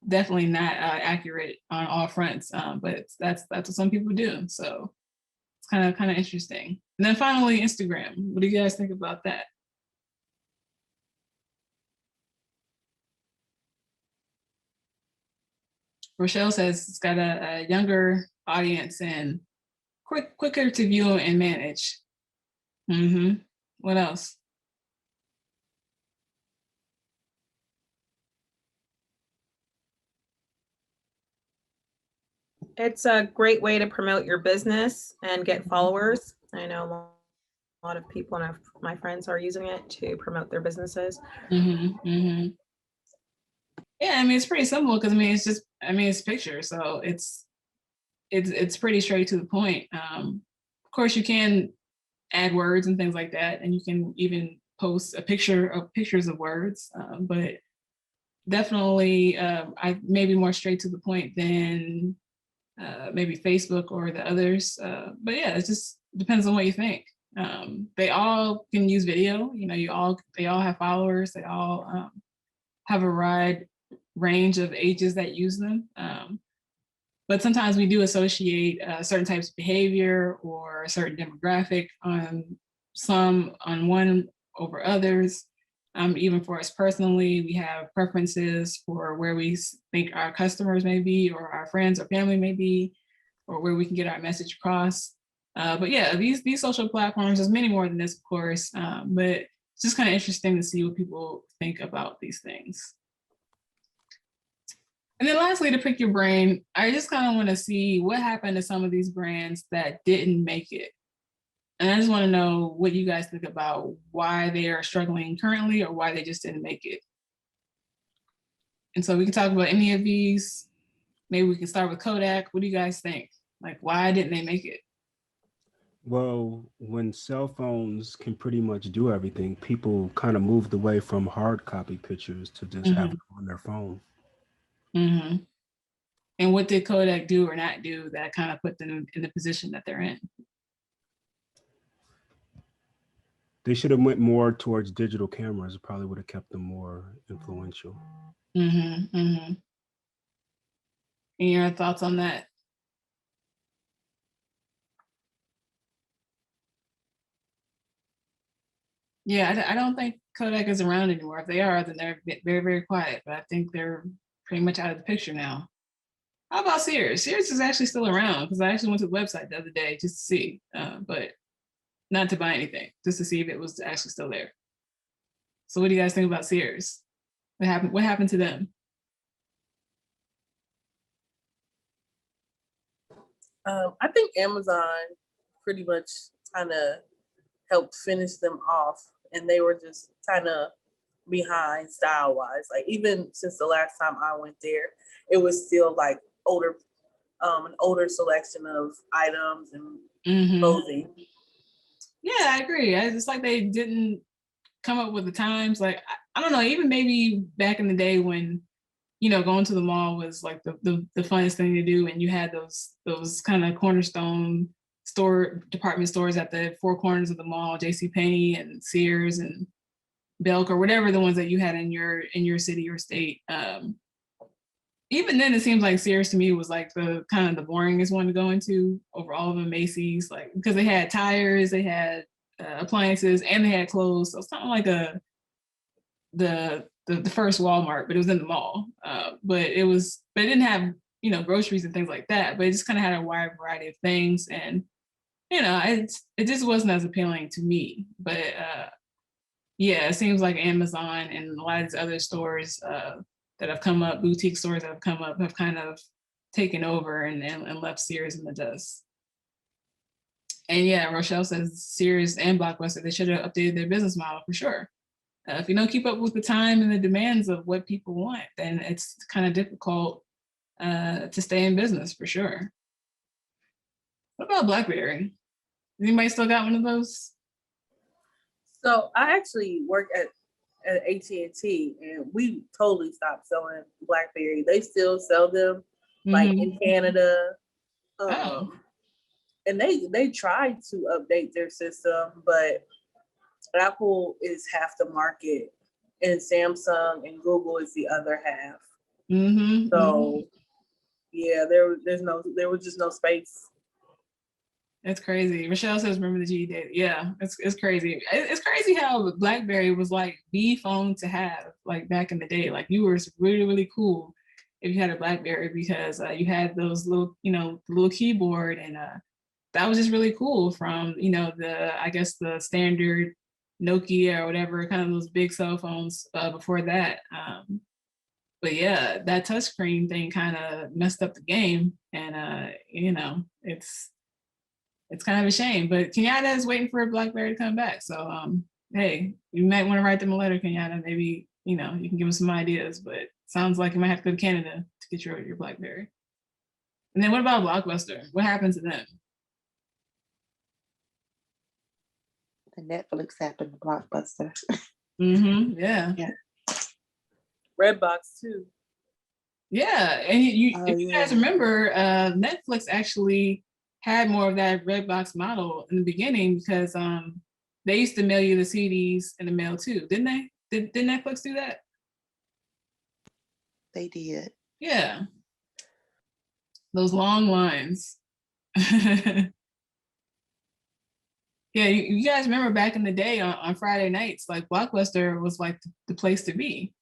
definitely not accurate on all fronts. But that's what some people do. So it's kind of interesting. And then finally, Instagram. What do you guys think about that? Rochelle says it's got a younger audience and quicker to view and manage. What else? It's a great way to promote your business and get followers. I know a lot of people and my friends are using it to promote their businesses. Yeah, I mean, it's pretty simple because I mean, it's just, I mean, it's pictures, so it's pretty straight to the point. Of course, you can add words and things like that, and you can even post a picture of pictures of words, but definitely, I maybe more straight to the point than maybe Facebook or the others. But yeah, it just depends on what you think. They all can use video. You know, they all have followers. They all have a wide range of ages that use them. But sometimes we do associate certain types of behavior or a certain demographic on one over others. Even for us personally, we have preferences for where we think our customers may be, or our friends or family may be, or where we can get our message across. But yeah, these social platforms, there's many more than this, of course, but it's just kind of interesting to see what people think about these things. And then lastly, to pick your brain, I just kind of want to see what happened to some of these brands that didn't make it. And I just want to know what you guys think about why they are struggling currently or why they just didn't make it. And so we can talk about any of these. Maybe we can start with Kodak. What do you guys think? Like, why didn't they make it? Well, when cell phones can pretty much do everything, people kind of moved away from hard copy pictures to just have them on their phone. And what did Kodak do or not do that kind of put them in the position that they're in? They should have went more towards digital cameras. It probably would have kept them more influential. And your thoughts on that? Yeah, I don't think Kodak is around anymore. If they are, then they're very, very quiet. But I think they're pretty much out of the picture now. How about Sears? Sears is actually still around because I actually went to the website the other day just to see, but not to buy anything, just to see if it was actually still there. So what do you guys think about Sears? What happened to them? I think Amazon pretty much kind of helped finish them off, and they were just kind of behind style wise. Like even since the last time I went there, it was still like an older selection of items and clothing. Yeah, I agree. It's like they didn't come up with the times. Like I don't know, even maybe back in the day when, you know, going to the mall was like the funnest thing to do, and you had those kind of cornerstone department stores at the four corners of the mall, JCPenney and Sears and Belk or whatever the ones that you had in your city or state. Even then, it seems like Sears to me was like the kind of the boringest one to go into over all of them. Macy's, like because they had tires, they had appliances, and they had clothes. So it's kind of like the first Walmart, but it was in the mall. But it didn't have, you know, groceries and things like that. But it just kind of had a wide variety of things, and you know, it just wasn't as appealing to me. But yeah, it seems like Amazon and a lot of these other stores that have come up, boutique stores that have come up, have kind of taken over and left Sears in the dust. And yeah, Rochelle says Sears and Blockbuster, they should have updated their business model for sure. If you don't keep up with the time and the demands of what people want, then it's kind of difficult to stay in business for sure. What about Blackberry? Anybody still got one of those? So I actually work at AT&T, and we totally stopped selling Blackberry. They still sell them, like in Canada. And they tried to update their system, but Apple is half the market, and Samsung and Google is the other half. So yeah, there was just no space. It's crazy. Michelle says, remember the G date. Yeah, it's crazy. It's crazy how Blackberry was like the phone to have, like back in the day. Like you were really, really cool if you had a Blackberry because you had those little, you know, little keyboard, and that was just really cool from, you know, I guess the standard Nokia or whatever, kind of those big cell phones before that. But yeah, that touchscreen thing kind of messed up the game, and you know, it's kind of a shame. But Kenyatta is waiting for Blackberry to come back, so hey, you might want to write them a letter, Kenyatta. Maybe, you know, you can give them some ideas. But sounds like you might have to go to Canada to get your Blackberry. And then what about Blockbuster? What happened to them? The Netflix happened to Blockbuster. Yeah. Yeah. Redbox too. Yeah, and if you yeah. guys remember, Netflix actually had more of that Redbox model in the beginning because they used to mail you the CDs in the mail too, didn't they? Did Netflix do that? They did. Yeah, those long lines. Yeah, you guys remember back in the day on Friday nights, like Blockbuster was like the place to be.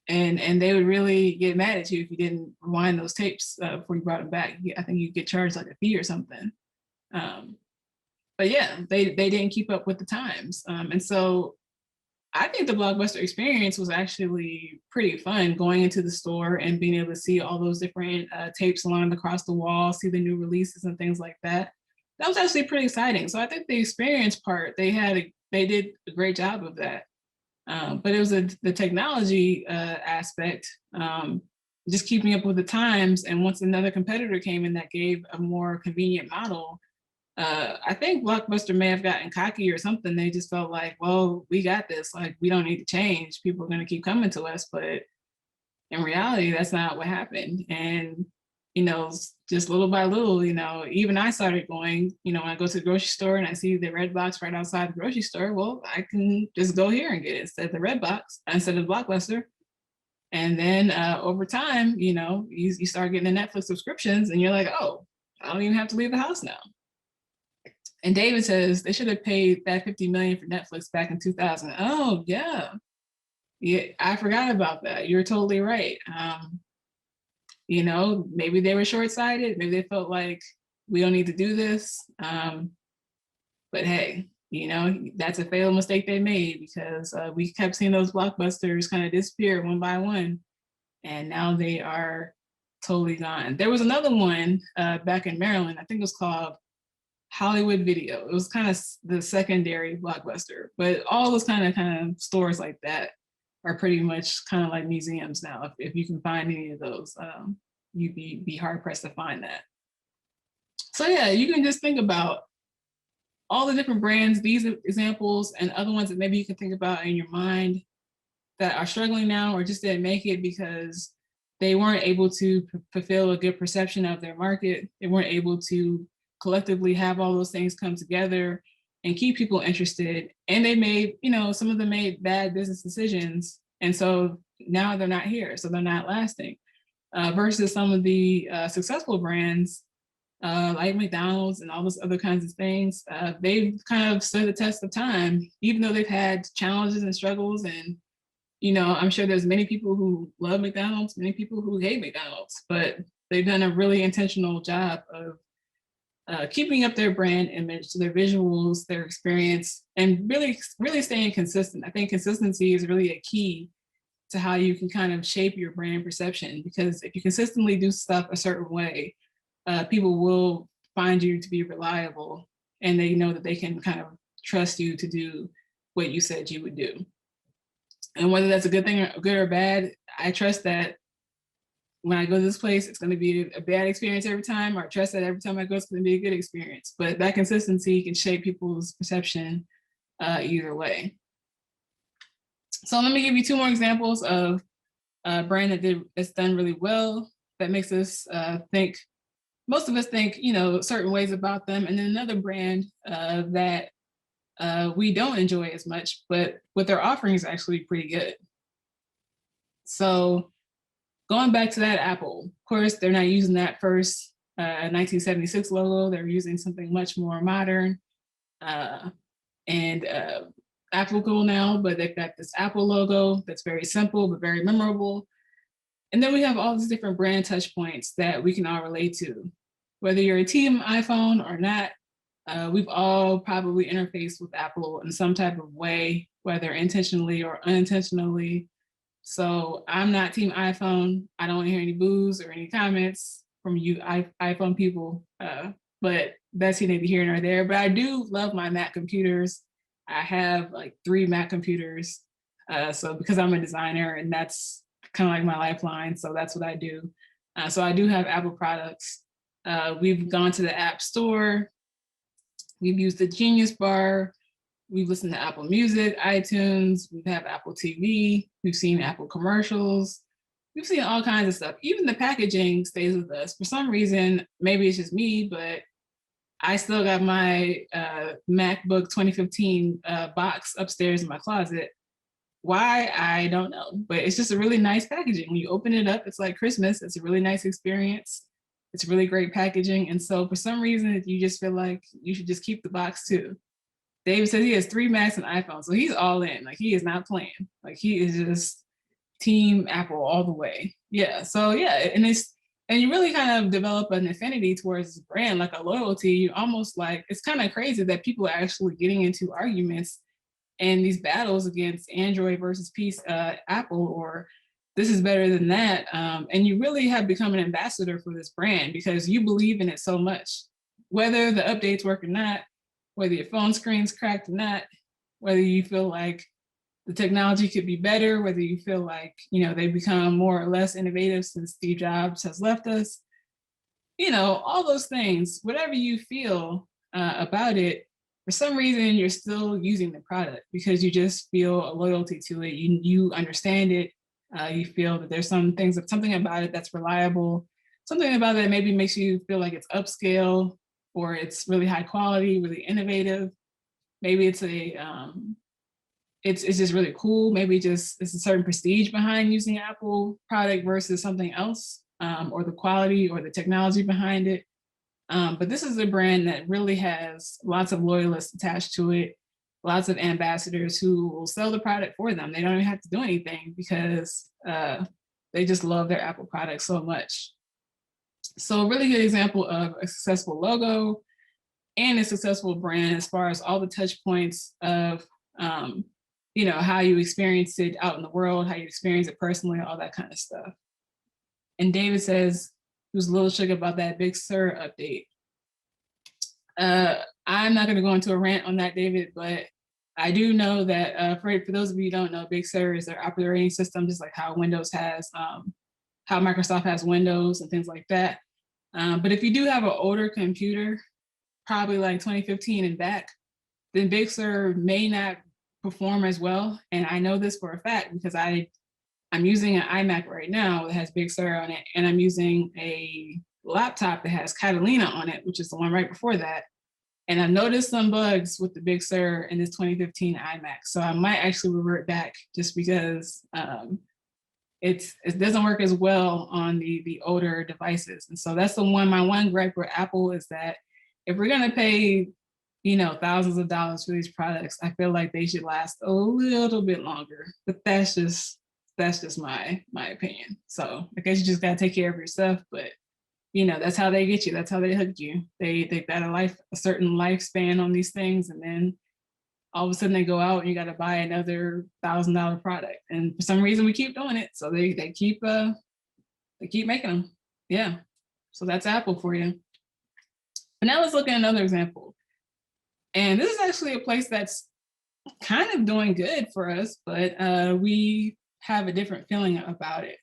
And they would really get mad at you if you didn't rewind those tapes before you brought them back. I think you get charged like a fee or something. But yeah, they didn't keep up with the times. And so I think the Blockbuster experience was actually pretty fun, going into the store and being able to see all those different tapes lined across the wall, see the new releases and things like that. That was actually pretty exciting. So I think the experience part, they did a great job of that. But it was the technology aspect, just keeping up with the times. And once another competitor came in that gave a more convenient model, I think Blockbuster may have gotten cocky or something. They just felt like, well, we got this. Like, we don't need to change. People are going to keep coming to us. But in reality, that's not what happened. And, you know, just little by little, you know, even I started going, you know, when I go to the grocery store and I see the red box right outside the grocery store, well, I can just go here and get it instead of the red box, instead of Blockbuster. And then over time, you know, you start getting the Netflix subscriptions and you're like, oh, I don't even have to leave the house now. And David says they should have paid that $50 million for Netflix back in 2000. Oh, yeah. Yeah, I forgot about that. You're totally right. You know, maybe they were short-sighted. Maybe they felt like we don't need to do this. But hey, you know, that's a fatal mistake they made because we kept seeing those blockbusters kind of disappear one by one. And now they are totally gone. There was another one back in Maryland. I think it was called Hollywood Video. It was kind of the secondary Blockbuster, but all those kind of stores like that are pretty much kind of like museums now. If you can find any of those, you'd be hard pressed to find that. So yeah, you can just think about all the different brands, these examples, and other ones that maybe you can think about in your mind that are struggling now or just didn't make it because they weren't able to fulfill a good perception of their market. They weren't able to collectively have all those things come together and keep people interested. And they made, you know, some of them made bad business decisions. And so now they're not here. So they're not lasting. Versus some of the successful brands like McDonald's and all those other kinds of things, they've kind of stood the test of time, even though they've had challenges and struggles. And, you know, I'm sure there's many people who love McDonald's, many people who hate McDonald's, but they've done a really intentional job of keeping up their brand image, their visuals, their experience, and really staying consistent. I think consistency is really a key to how you can kind of shape your brand perception, because if you consistently do stuff a certain way, people will find you to be reliable and they know that they can kind of trust you to do what you said you would do. And whether that's a good thing or good or bad, I trust that when I go to this place, it's going to be a bad experience every time, or I trust that every time I go, it's going to be a good experience. But that consistency can shape people's perception either way. So let me give you two more examples of a brand that's done really well, that makes us think, most of us think, you know, certain ways about them, and then another brand that we don't enjoy as much, but what they're offering is actually pretty good. So going back to that, Apple, of course, they're not using that first 1976 logo. They're using something much more modern and applicable now, but they've got this Apple logo that's very simple, but very memorable. And then we have all these different brand touch points that we can all relate to. Whether you're a team iPhone or not, we've all probably interfaced with Apple in some type of way, whether intentionally or unintentionally. So I'm not team iPhone. I don't want to hear any boos or any comments from you iPhone people, but that's neither here nor there. But I do love my Mac computers. I have like 3 Mac computers. So because I'm a designer and that's kind of like my lifeline, so that's what I do. So I do have Apple products. We've gone to the App Store. We've used the Genius Bar. We've listened to Apple Music, iTunes. We have Apple TV. We've seen Apple commercials. We've seen all kinds of stuff. Even the packaging stays with us. For some reason, maybe it's just me, but I still got my MacBook 2015 box upstairs in my closet. Why? I don't know, but it's just a really nice packaging. When you open it up, it's like Christmas. It's a really nice experience. It's really great packaging. And so for some reason, you just feel like you should just keep the box too. David says he has 3 Macs and iPhone, so he's all in. Like he is not playing. Like he is just team Apple all the way. Yeah. So yeah, and you really kind of develop an affinity towards this brand, like a loyalty. You almost like, it's kind of crazy that people are actually getting into arguments and these battles against Android versus Apple, or this is better than that. And you really have become an ambassador for this brand because you believe in it so much, whether the updates work or not, whether your phone screen's cracked or not, whether you feel like the technology could be better, whether you feel like, they've become more or less innovative since Steve Jobs has left us, all those things, whatever you feel about it, for some reason, you're still using the product because you just feel a loyalty to it. You understand it. You feel that there's something about it that's reliable, something about it that maybe makes you feel like it's upscale or it's really high quality, really innovative. Maybe it's it's just really cool. Maybe it's a certain prestige behind using an Apple product versus something else, or the quality or the technology behind it. But this is a brand that really has lots of loyalists attached to it, lots of ambassadors who will sell the product for them. They don't even have to do anything because they just love their Apple product so much. So a really good example of a successful logo and a successful brand as far as all the touch points of, how you experience it out in the world, how you experience it personally, all that kind of stuff. And David says he was a little shook about that Big Sur update. I'm not going to go into a rant on that, David, but I do know that for those of you who don't know, Big Sur is their operating system, just like how Windows has, how Microsoft has Windows and things like that. But if you do have an older computer, probably like 2015 and back, then Big Sur may not perform as well. And I know this for a fact because I'm using an iMac right now that has Big Sur on it, and I'm using a laptop that has Catalina on it, which is the one right before that. And I've noticed some bugs with the Big Sur in this 2015 iMac. So I might actually revert back just because it doesn't work as well on the older devices. And so that's my one gripe with Apple is that if we're gonna pay, thousands of dollars for these products, I feel like they should last a little bit longer. But that's just my opinion. So I guess you just gotta take care of yourself, but that's how they get you. That's how they hook you. They've got a certain lifespan on these things, and then all of a sudden they go out and you got to buy another $1,000 product. And for some reason we keep doing it, so they keep making them. Yeah. So that's Apple for you. But now let's look at another example. And this is actually a place that's kind of doing good for us, but we have a different feeling about it.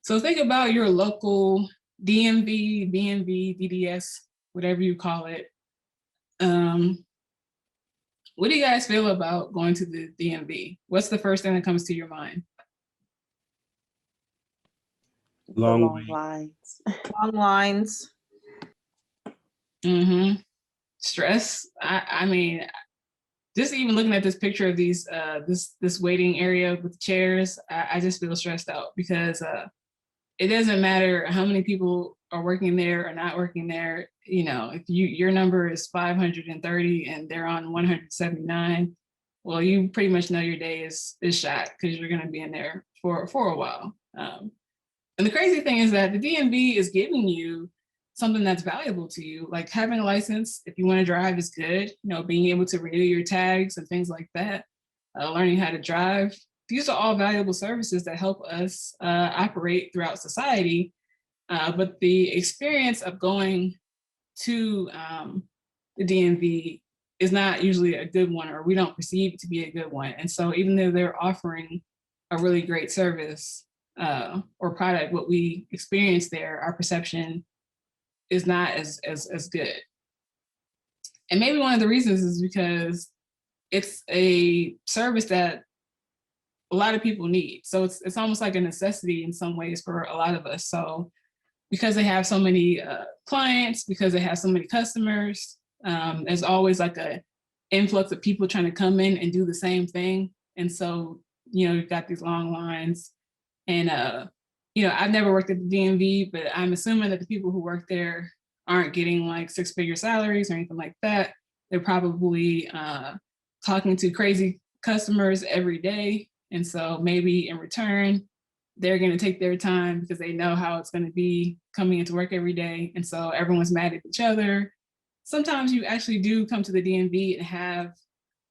So think about your local DMV, BMV, DDS, whatever you call it. What do you guys feel about going to the DMV? What's the first thing that comes to your mind? Long lines. Long lines. Mm-hmm. Stress. I mean, just even looking at this picture of these this waiting area with chairs, I just feel stressed out because it doesn't matter how many people are working there or not working there. If your number is 530 and they're on 179, well, you pretty much know your day is shot because you're going to be in there for a while. And the crazy thing is that the DMV is giving you something that's valuable to you, like having a license. If you want to drive is good. Being able to renew your tags and things like that. Learning how to drive these are all valuable services that help us operate throughout society. But the experience of going to the DMV is not usually a good one, or we don't perceive it to be a good one. And so even though they're offering a really great service or product, what we experience there, our perception is not as good. And maybe one of the reasons is because it's a service that a lot of people need. So it's almost like a necessity in some ways for a lot of us. So because they have so many clients, because they have so many customers, there's always like a influx of people trying to come in and do the same thing. And so, you've got these long lines. And, I've never worked at the DMV, but I'm assuming that the people who work there aren't getting like 6-figure salaries or anything like that. They're probably talking to crazy customers every day. And so maybe in return, they're going to take their time because they know how it's going to be coming into work every day. And so everyone's mad at each other. Sometimes you actually do come to the DMV and have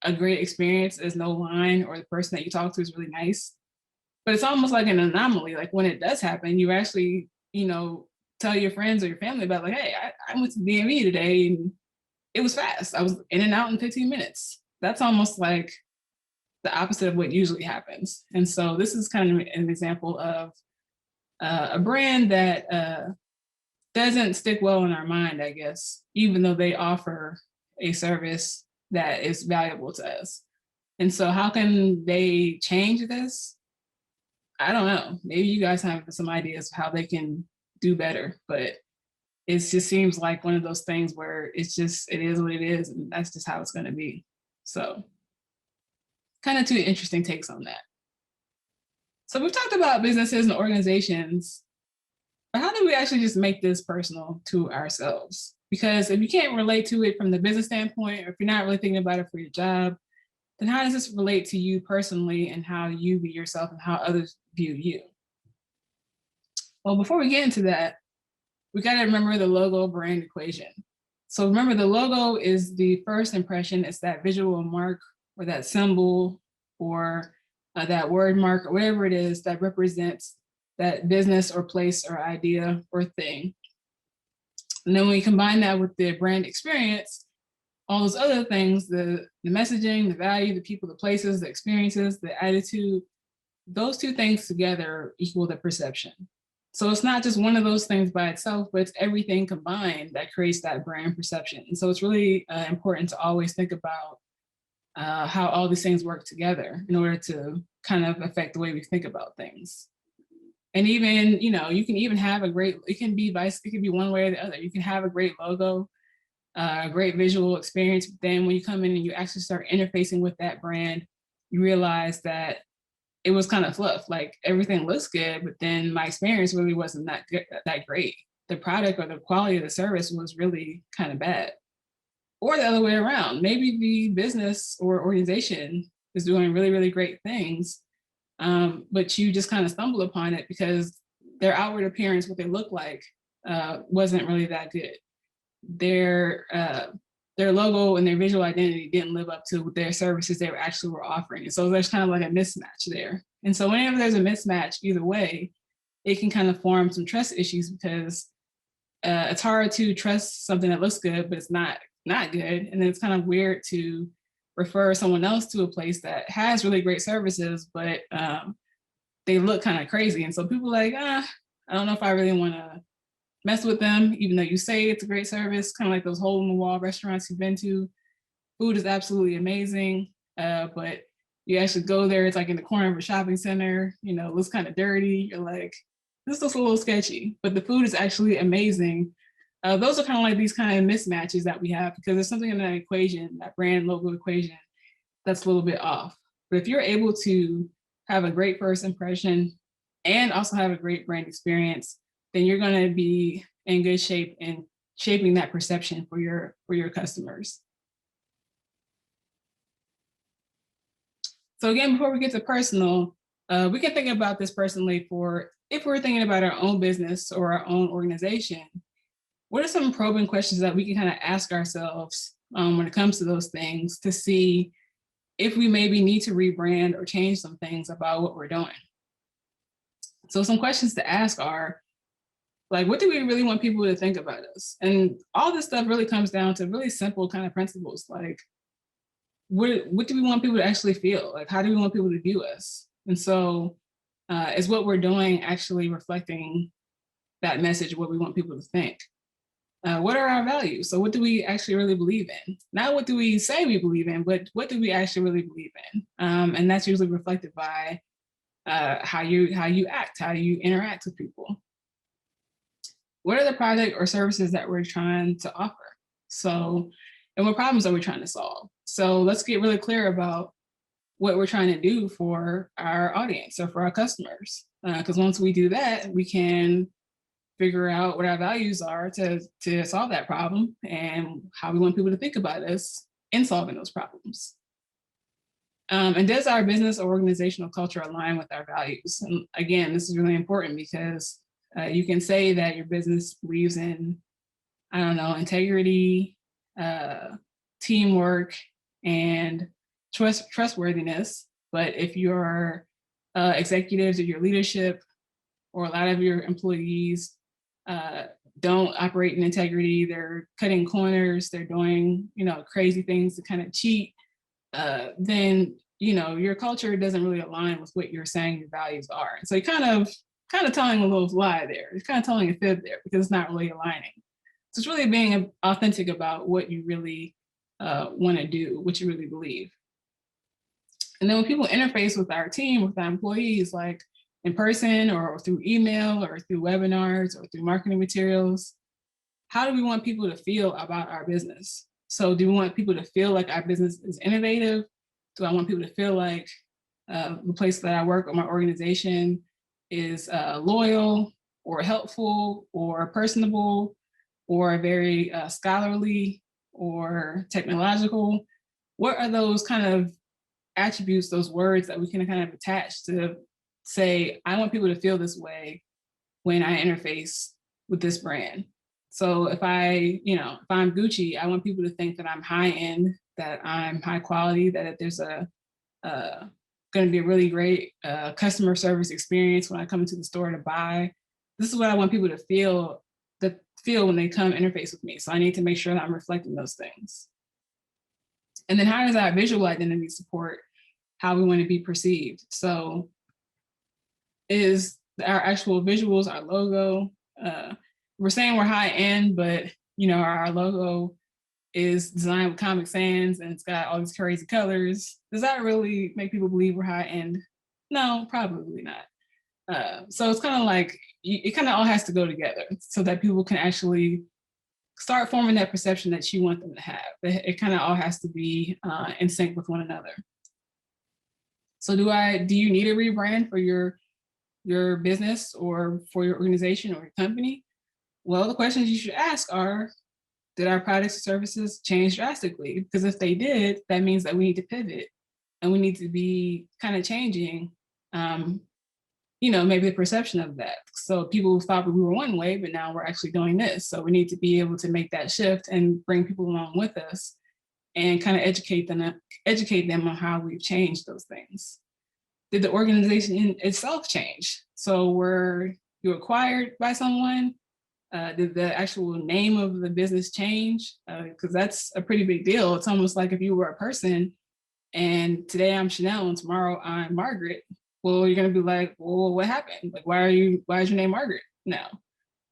a great experience. There's no line, or the person that you talk to is really nice. But it's almost like an anomaly. Like when it does happen, you actually, tell your friends or your family about like, hey, I went to the DMV today and it was fast. I was in and out in 15 minutes. That's almost like the opposite of what usually happens. And so this is kind of an example of a brand that doesn't stick well in our mind, I guess, even though they offer a service that is valuable to us. And so how can they change this? I don't know. Maybe you guys have some ideas of how they can do better, but it just seems like one of those things where it is what it is, and that's just how it's going to be. So kind of two interesting takes on that. So we've talked about businesses and organizations, but how do we actually just make this personal to ourselves? Because if you can't relate to it from the business standpoint, or if you're not really thinking about it for your job, then how does this relate to you personally and how you view yourself and how others view you? Well, before we get into that, we got to remember the logo brand equation. So remember, the logo is the first impression. It's that visual mark or that symbol or that word mark or whatever it is that represents that business or place or idea or thing. And then when we combine that with the brand experience, all those other things, the messaging, the value, the people, the places, the experiences, the attitude, those two things together equal the perception. So it's not just one of those things by itself, but it's everything combined that creates that brand perception. And so it's really important to always think about how all these things work together in order to kind of affect the way we think about things. And even, you can even have it can be one way or the other. You can have a great logo, a great visual experience. But then when you come in and you actually start interfacing with that brand, you realize that it was kind of fluff. Like everything looks good, but then my experience really wasn't that great. The product or the quality of the service was really kind of bad. Or the other way around. Maybe the business or organization is doing really, really great things, but you just kind of stumble upon it because their outward appearance, what they look like, wasn't really that good. Their logo and their visual identity didn't live up to their services they actually were offering. And so there's kind of like a mismatch there. And so whenever there's a mismatch, either way, it can kind of form some trust issues because it's hard to trust something that looks good, but it's not good. And then it's kind of weird to refer someone else to a place that has really great services, but they look kind of crazy. And so people are like, I don't know if I really want to mess with them, even though you say it's a great service, kind of like those hole in the wall restaurants you've been to. Food is absolutely amazing, but you actually go there, it's like in the corner of a shopping center, it looks kind of dirty. You're like, this looks a little sketchy, but the food is actually amazing. Those are kind of like these kind of mismatches that we have because there's something in that equation, that brand logo equation, that's a little bit off. But if you're able to have a great first impression and also have a great brand experience, then you're going to be in good shape in shaping that perception for your customers. So again, before we get to personal, we can think about this personally if we're thinking about our own business or our own organization. What are some probing questions that we can kind of ask ourselves when it comes to those things to see if we maybe need to rebrand or change some things about what we're doing. So some questions to ask are, like, what do we really want people to think about us? And all this stuff really comes down to really simple kind of principles, like, what do we want people to actually feel? Like, how do we want people to view us? And so is what we're doing actually reflecting that message, what we want people to think? What are our values? So what do we actually really believe in? Not what do we say we believe in, but what do we actually really believe in? And that's usually reflected by how you act, how you interact with people. What are the product or services that we're trying to offer? So, and what problems are we trying to solve? So let's get really clear about what we're trying to do for our audience or for our customers. Because once we do that, we can figure out what our values are to solve that problem and how we want people to think about us in solving those problems. And does our business or organizational culture align with our values? And again, this is really important because you can say that your business believes in, I don't know, integrity, teamwork, and trustworthiness. But if your executives or your leadership or a lot of your employees don't operate in integrity, they're cutting corners, they're doing, crazy things to kind of cheat, then, your culture doesn't really align with what you're saying your values are. And so you're kind of telling a little lie there. It's kind of telling a fib there because it's not really aligning. So it's really being authentic about what you really want to do, what you really believe. And then when people interface with our team, with our employees, like in person or through email or through webinars or through marketing materials, how do we want people to feel about our business? So do we want people to feel like our business is innovative? Do I want people to feel like the place that I work or my organization is loyal or helpful or personable or very scholarly or technological? What are those kind of attributes, those words that we can kind of attach to say, I want people to feel this way when I interface with this brand? So if I'm Gucci, I want people to think that I'm high end, that I'm high quality, that there's going to be a really great customer service experience when I come into the store to buy. This is what I want people to feel when they come interface with me. So I need to make sure that I'm reflecting those things. And then how does our visual identity support how we want to be perceived? So is our actual visuals, our logo, we're saying we're high end, but our logo is designed with Comic Sans and it's got all these crazy colors. Does that really make people believe we're high end? No, probably not. So it's kind of like, it kind of all has to go together so that people can actually start forming that perception that you want them to have. It kind of all has to be in sync with one another. So do you need a rebrand for your business or for your organization or your company? Well, the questions you should ask are, did our products and services change drastically? Because if they did, that means that we need to pivot and we need to be kind of changing, maybe the perception of that. So people thought we were one way, but now we're actually doing this. So we need to be able to make that shift and bring people along with us and kind of educate them on how we've changed those things. Did the organization itself change? So were you acquired by someone? Did the actual name of the business change? Because that's a pretty big deal. It's almost like if you were a person and today I'm Chanel and tomorrow I'm Margaret. Well, you're going to be like, well, what happened? Like, why is your name Margaret now?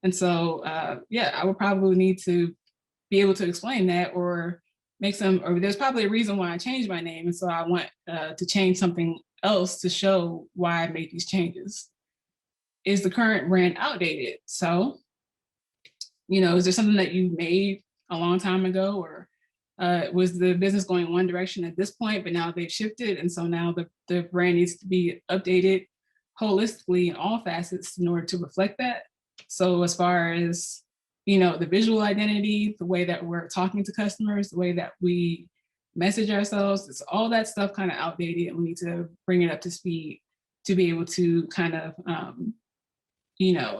And so, I would probably need to be able to explain that or there's probably a reason why I changed my name. And so I want to change something else to show why I made these changes. Is the current brand outdated? So, is there something that you made a long time ago, or was the business going one direction at this point, but now they've shifted, and so now the brand needs to be updated holistically in all facets in order to reflect that? So as far as, the visual identity, the way that we're talking to customers, the way that we message ourselves, it's all that stuff kind of outdated, and we need to bring it up to speed to be able to kind of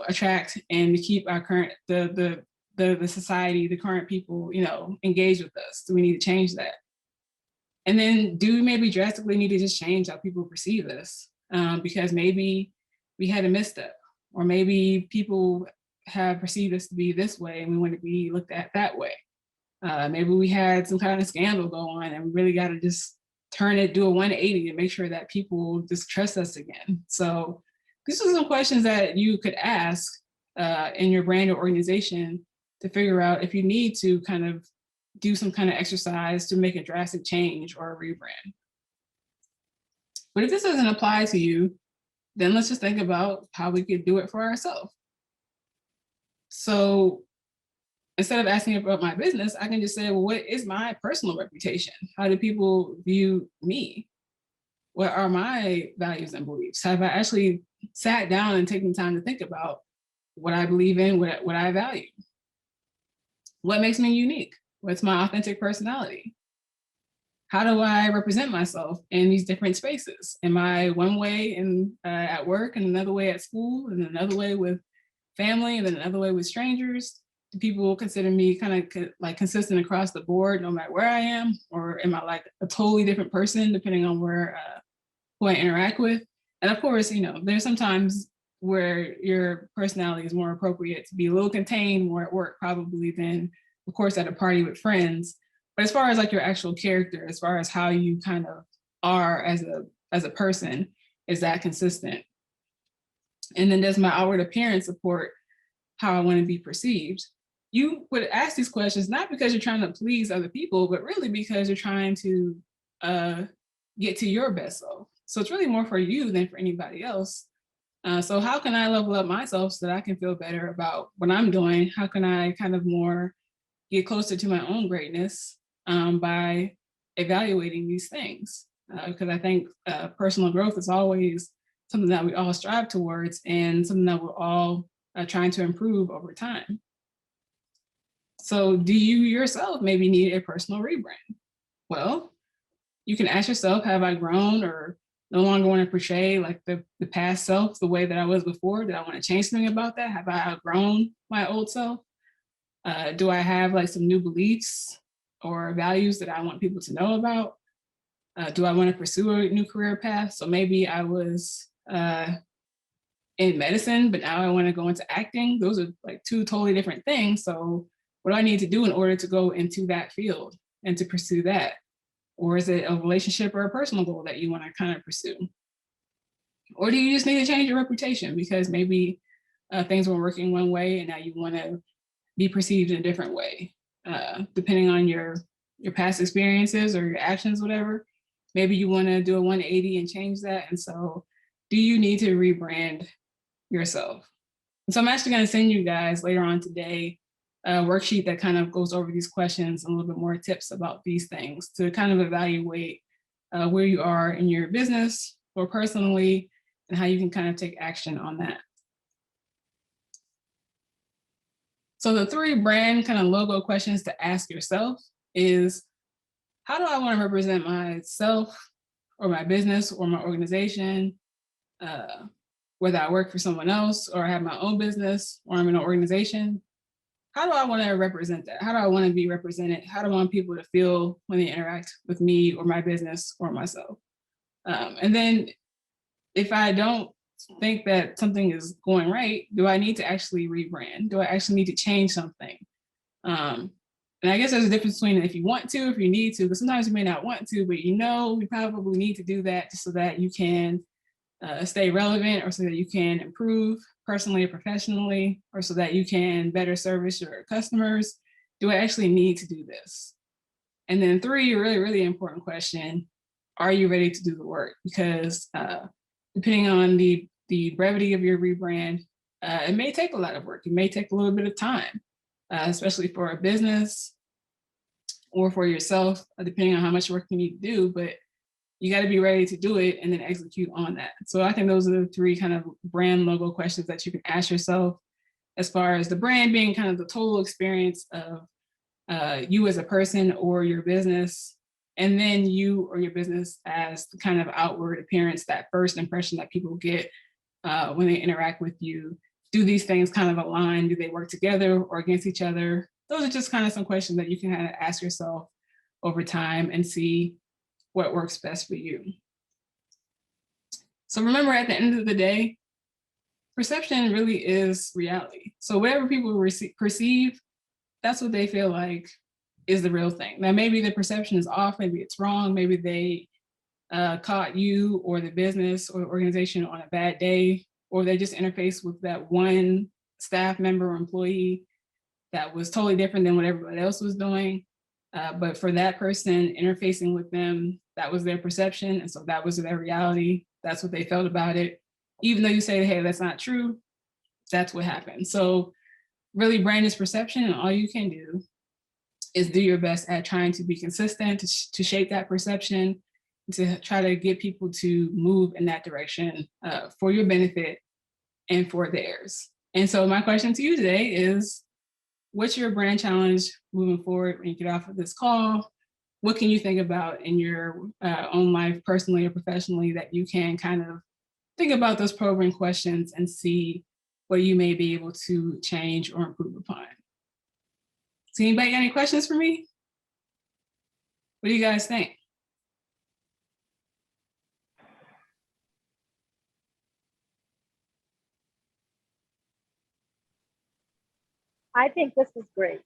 attract and to keep our current, the society, the current people, engaged with us. So we need to change that. And then do we maybe drastically need to just change how people perceive us? Because maybe we had a misstep, or maybe people have perceived us to be this way and we want to be looked at that way. Maybe we had some kind of scandal go on and we really got to just do a 180 and make sure that people just trust us again. So these are some questions that you could ask in your brand or organization to figure out if you need to kind of do some kind of exercise to make a drastic change or a rebrand. But if this doesn't apply to you, then let's just think about how we could do it for ourselves. So instead of asking about my business, I can just say, well, what is my personal reputation? How do people view me? What are my values and beliefs? Have I actually sat down and taken time to think about what I believe in, what I value? What makes me unique? What's my authentic personality? How do I represent myself in these different spaces? Am I one way at work, and another way at school, and another way with family, and then another way with strangers? Do people consider me kind of like consistent across the board, no matter where I am? Or am I like a totally different person depending on who I interact with? And of course, there's sometimes where your personality is more appropriate to be a little contained more at work probably than, of course, at a party with friends. But as far as like your actual character, as far as how you kind of are as a person, is that consistent? And then does my outward appearance support how I want to be perceived? You would ask these questions not because you're trying to please other people, but really because you're trying to get to your best self. So it's really more for you than for anybody else. So how can I level up myself so that I can feel better about what I'm doing? How can I kind of more get closer to my own greatness by evaluating these things? Because I think personal growth is always something that we all strive towards and something that we're all trying to improve over time. So do you yourself maybe need a personal rebrand? Well, you can ask yourself, have I grown or no longer want to portray like the past self the way that I was before? Did I want to change something about that? Have I outgrown my old self? Do I have like some new beliefs or values that I want people to know about? Do I want to pursue a new career path? So maybe I was in medicine, but now I want to go into acting. Those are like two totally different things. So what do I need to do in order to go into that field and to pursue that? Or is it a relationship or a personal goal that you want to kind of pursue? Or do you just need to change your reputation because maybe things were working one way and now you want to be perceived in a different way, depending on your past experiences or your actions, whatever. Maybe you want to do a 180 and change that. And so do you need to rebrand yourself? And so I'm actually going to send you guys later on today a worksheet that kind of goes over these questions and a little bit more tips about these things to kind of evaluate where you are in your business or personally and how you can kind of take action on that. So the 3 brand kind of logo questions to ask yourself is, how do I want to represent myself or my business or my organization, whether I work for someone else or I have my own business or I'm in an organization? How do I want to represent that? How do I want to be represented? How do I want people to feel when they interact with me or my business or myself? And then if I don't think that something is going right, do I need to actually rebrand? Do I actually need to change something? And I guess there's a difference between if you want to, if you need to, but sometimes you may not want to, but we probably need to do that just so that you can stay relevant or so that you can improve personally or professionally, or so that you can better service your customers. Do I actually need to do this? And then 3, a really, really important question, are you ready to do the work? Because depending on the brevity of your rebrand, it may take a lot of work. It may take a little bit of time, especially for a business or for yourself, depending on how much work you need to do, but you got to be ready to do it and then execute on that. So I think those are the 3 kind of brand logo questions that you can ask yourself, as far as the brand being kind of the total experience of you as a person or your business, and then you or your business as the kind of outward appearance, that first impression that people get when they interact with you. Do these things kind of align? Do they work together or against each other? Those are just kind of some questions that you can kind of ask yourself over time and see what works best for you. So remember, at the end of the day, perception really is reality. So whatever people perceive, that's what they feel like is the real thing. Now, maybe the perception is off, maybe it's wrong, maybe they caught you or the business or organization on a bad day, or they just interfaced with that one staff member or employee that was totally different than what everybody else was doing. But for that person interfacing with them, that was their perception. And so that was their reality. That's what they felt about it. Even though you say, hey, that's not true, that's what happened. So really, brand is perception, and all you can do is do your best at trying to be consistent, to shape that perception, to try to get people to move in that direction for your benefit and for theirs. And so my question to you today is, what's your brand challenge moving forward when you get off of this call? What can you think about in your own life, personally or professionally, that you can kind of think about those probing questions and see what you may be able to change or improve upon? So anybody got any questions for me? What do you guys think? I think this is great.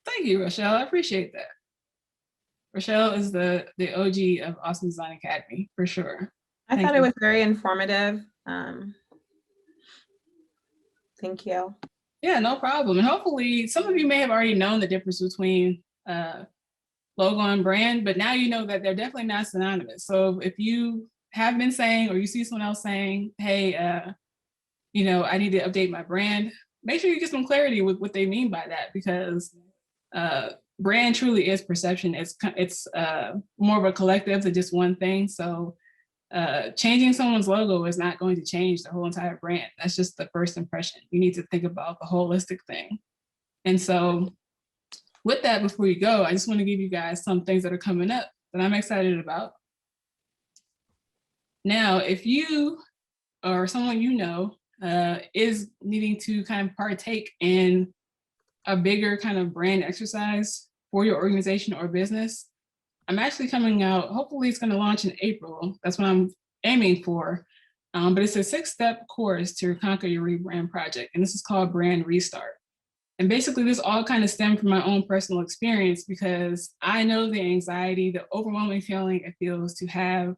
Thank you, Rochelle. I appreciate that. Rochelle is the OG of Awesome Design Academy, for sure. I thought it was very informative. Thank you. Yeah, no problem. And hopefully some of you may have already known the difference between logo and brand, but now you know that they're definitely not synonymous. So if you have been saying, or you see someone else saying, hey, I need to update my brand, make sure you get some clarity with what they mean by that, because brand truly is perception. It's more of a collective than just one thing. So changing someone's logo is not going to change the whole entire brand. That's just the first impression. You need to think about the holistic thing. And so with that, before you go, I just want to give you guys some things that are coming up that I'm excited about. Now, if you or someone you know is needing to kind of partake in a bigger kind of brand exercise for your organization or business, I'm actually coming out, hopefully it's going to launch in April. That's what I'm aiming for. But it's a 6-step course to conquer your rebrand project. And this is called Brand Restart. And basically this all kind of stemmed from my own personal experience, because I know the anxiety, the overwhelming feeling it feels to have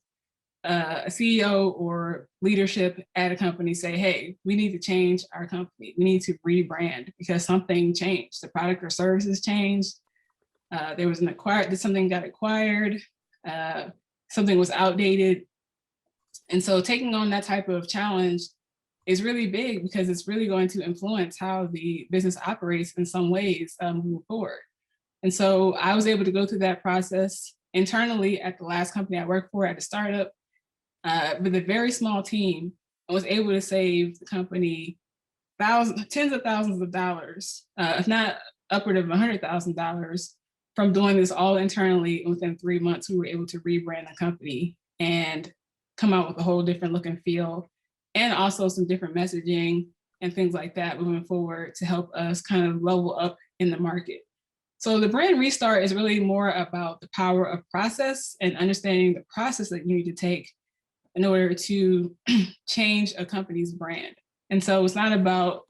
a CEO or leadership at a company say, hey, we need to change our company. We need to rebrand because something changed. The product or services changed. There was something got acquired. Something was outdated. And so taking on that type of challenge is really big, because it's really going to influence how the business operates in some ways moving forward. And so I was able to go through that process internally at the last company I worked for, at a startup, with a very small team. I was able to save the company tens of thousands of dollars, if not upward of $100,000, from doing this all internally. And within 3 months, we were able to rebrand the company and come out with a whole different look and feel, and also some different messaging and things like that moving forward to help us kind of level up in the market. So the brand restart is really more about the power of process and understanding the process that you need to take in order to change a company's brand. And so it's not about,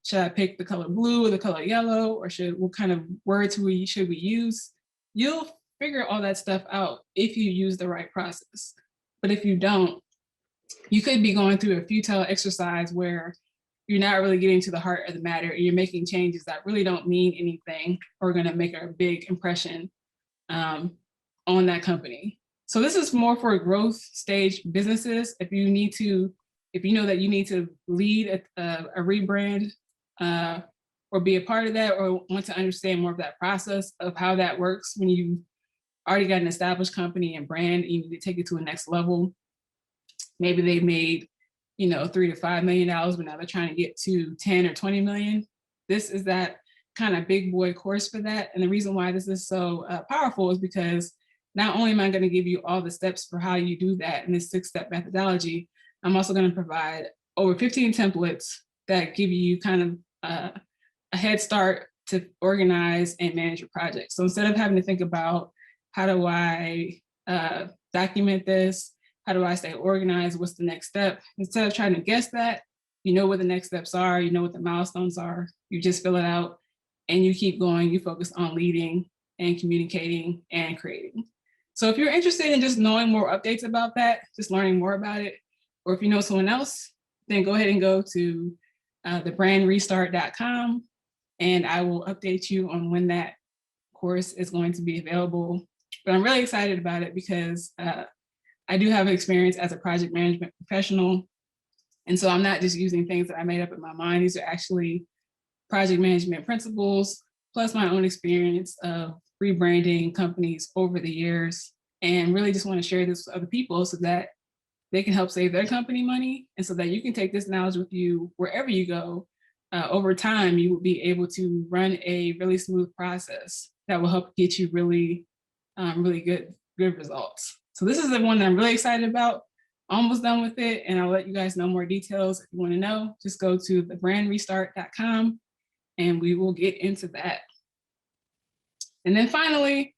should I pick the color blue or the color yellow, or what kind of words should we use? You'll figure all that stuff out if you use the right process. But if you don't, you could be going through a futile exercise where you're not really getting to the heart of the matter, and you're making changes that really don't mean anything or going to make a big impression on that company. So this is more for growth stage businesses. If you know that you need to lead a rebrand or be a part of that, or want to understand more of that process of how that works when you already got an established company and brand, and you need to take it to a next level. Maybe they made, $3 to $5 million, but now they're trying to get to 10 or 20 million. This is that kind of big boy course for that. And the reason why this is so powerful is because not only am I going to give you all the steps for how you do that in this 6-step methodology, I'm also going to provide over 15 templates that give you kind of a head start to organize and manage your project. So instead of having to think about, how do I document this? How do I stay organized? What's the next step? Instead of trying to guess that, you know what the next steps are, you know what the milestones are, you just fill it out and you keep going, you focus on leading and communicating and creating. So if you're interested in just knowing more updates about that, just learning more about it, or if you know someone else, then go ahead and go to thebrandrestart.com and I will update you on when that course is going to be available. But I'm really excited about it because I do have experience as a project management professional. And so I'm not just using things that I made up in my mind. These are actually project management principles, plus my own experience of rebranding companies over the years, and really just want to share this with other people so that they can help save their company money, and so that you can take this knowledge with you wherever you go. Over time, you will be able to run a really smooth process that will help get you really, really good results. So this is the one that I'm really excited about. Almost done with it, and I'll let you guys know more details. If you want to know, just go to thebrandrestart.com and we will get into that. And then finally,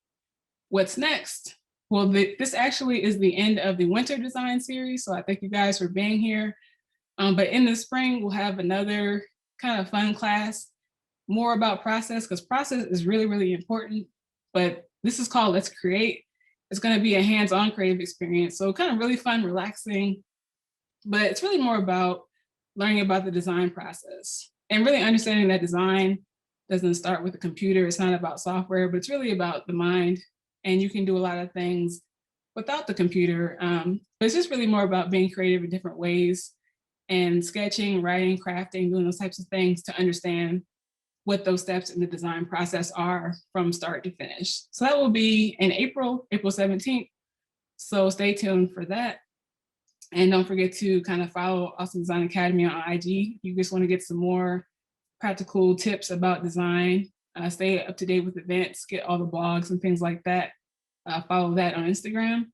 what's next? Well, this actually is the end of the winter design series. So I thank you guys for being here. But in the spring, we'll have another kind of fun class, more about process, because process is really, really important. But this is called Let's Create. It's going to be a hands-on creative experience. So kind of really fun, relaxing, but it's really more about learning about the design process and really understanding that design doesn't start with a computer. It's not about software, but it's really about the mind. And you can do a lot of things without the computer. But it's just really more about being creative in different ways and sketching, writing, crafting, doing those types of things to understand what those steps in the design process are from start to finish. So that will be in April 17th. So stay tuned for that. And don't forget to kind of follow Awesome Design Academy on IG. You just want to get some more practical tips about design, stay up to date with events, get all the blogs and things like that. Follow that on Instagram.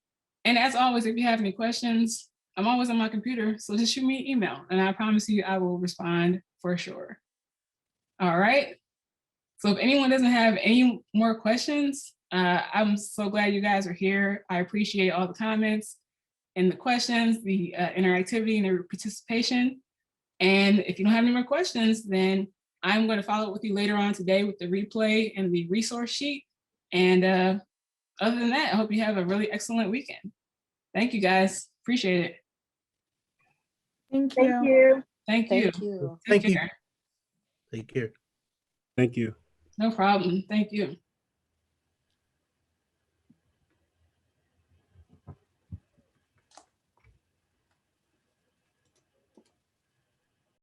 And as always, if you have any questions, I'm always on my computer, so just shoot me an email and I promise you I will respond for sure. All right. So if anyone doesn't have any more questions, I'm so glad you guys are here. I appreciate all the comments and the questions, the interactivity and the participation. And if you don't have any more questions, then I'm going to follow up with you later on today with the replay and the resource sheet. And other than that, I hope you have a really excellent weekend. Thank you guys. Appreciate it. Thank you. Thank you. Thank you. Take Thank you. care. Take care. Thank you. No problem. Thank you.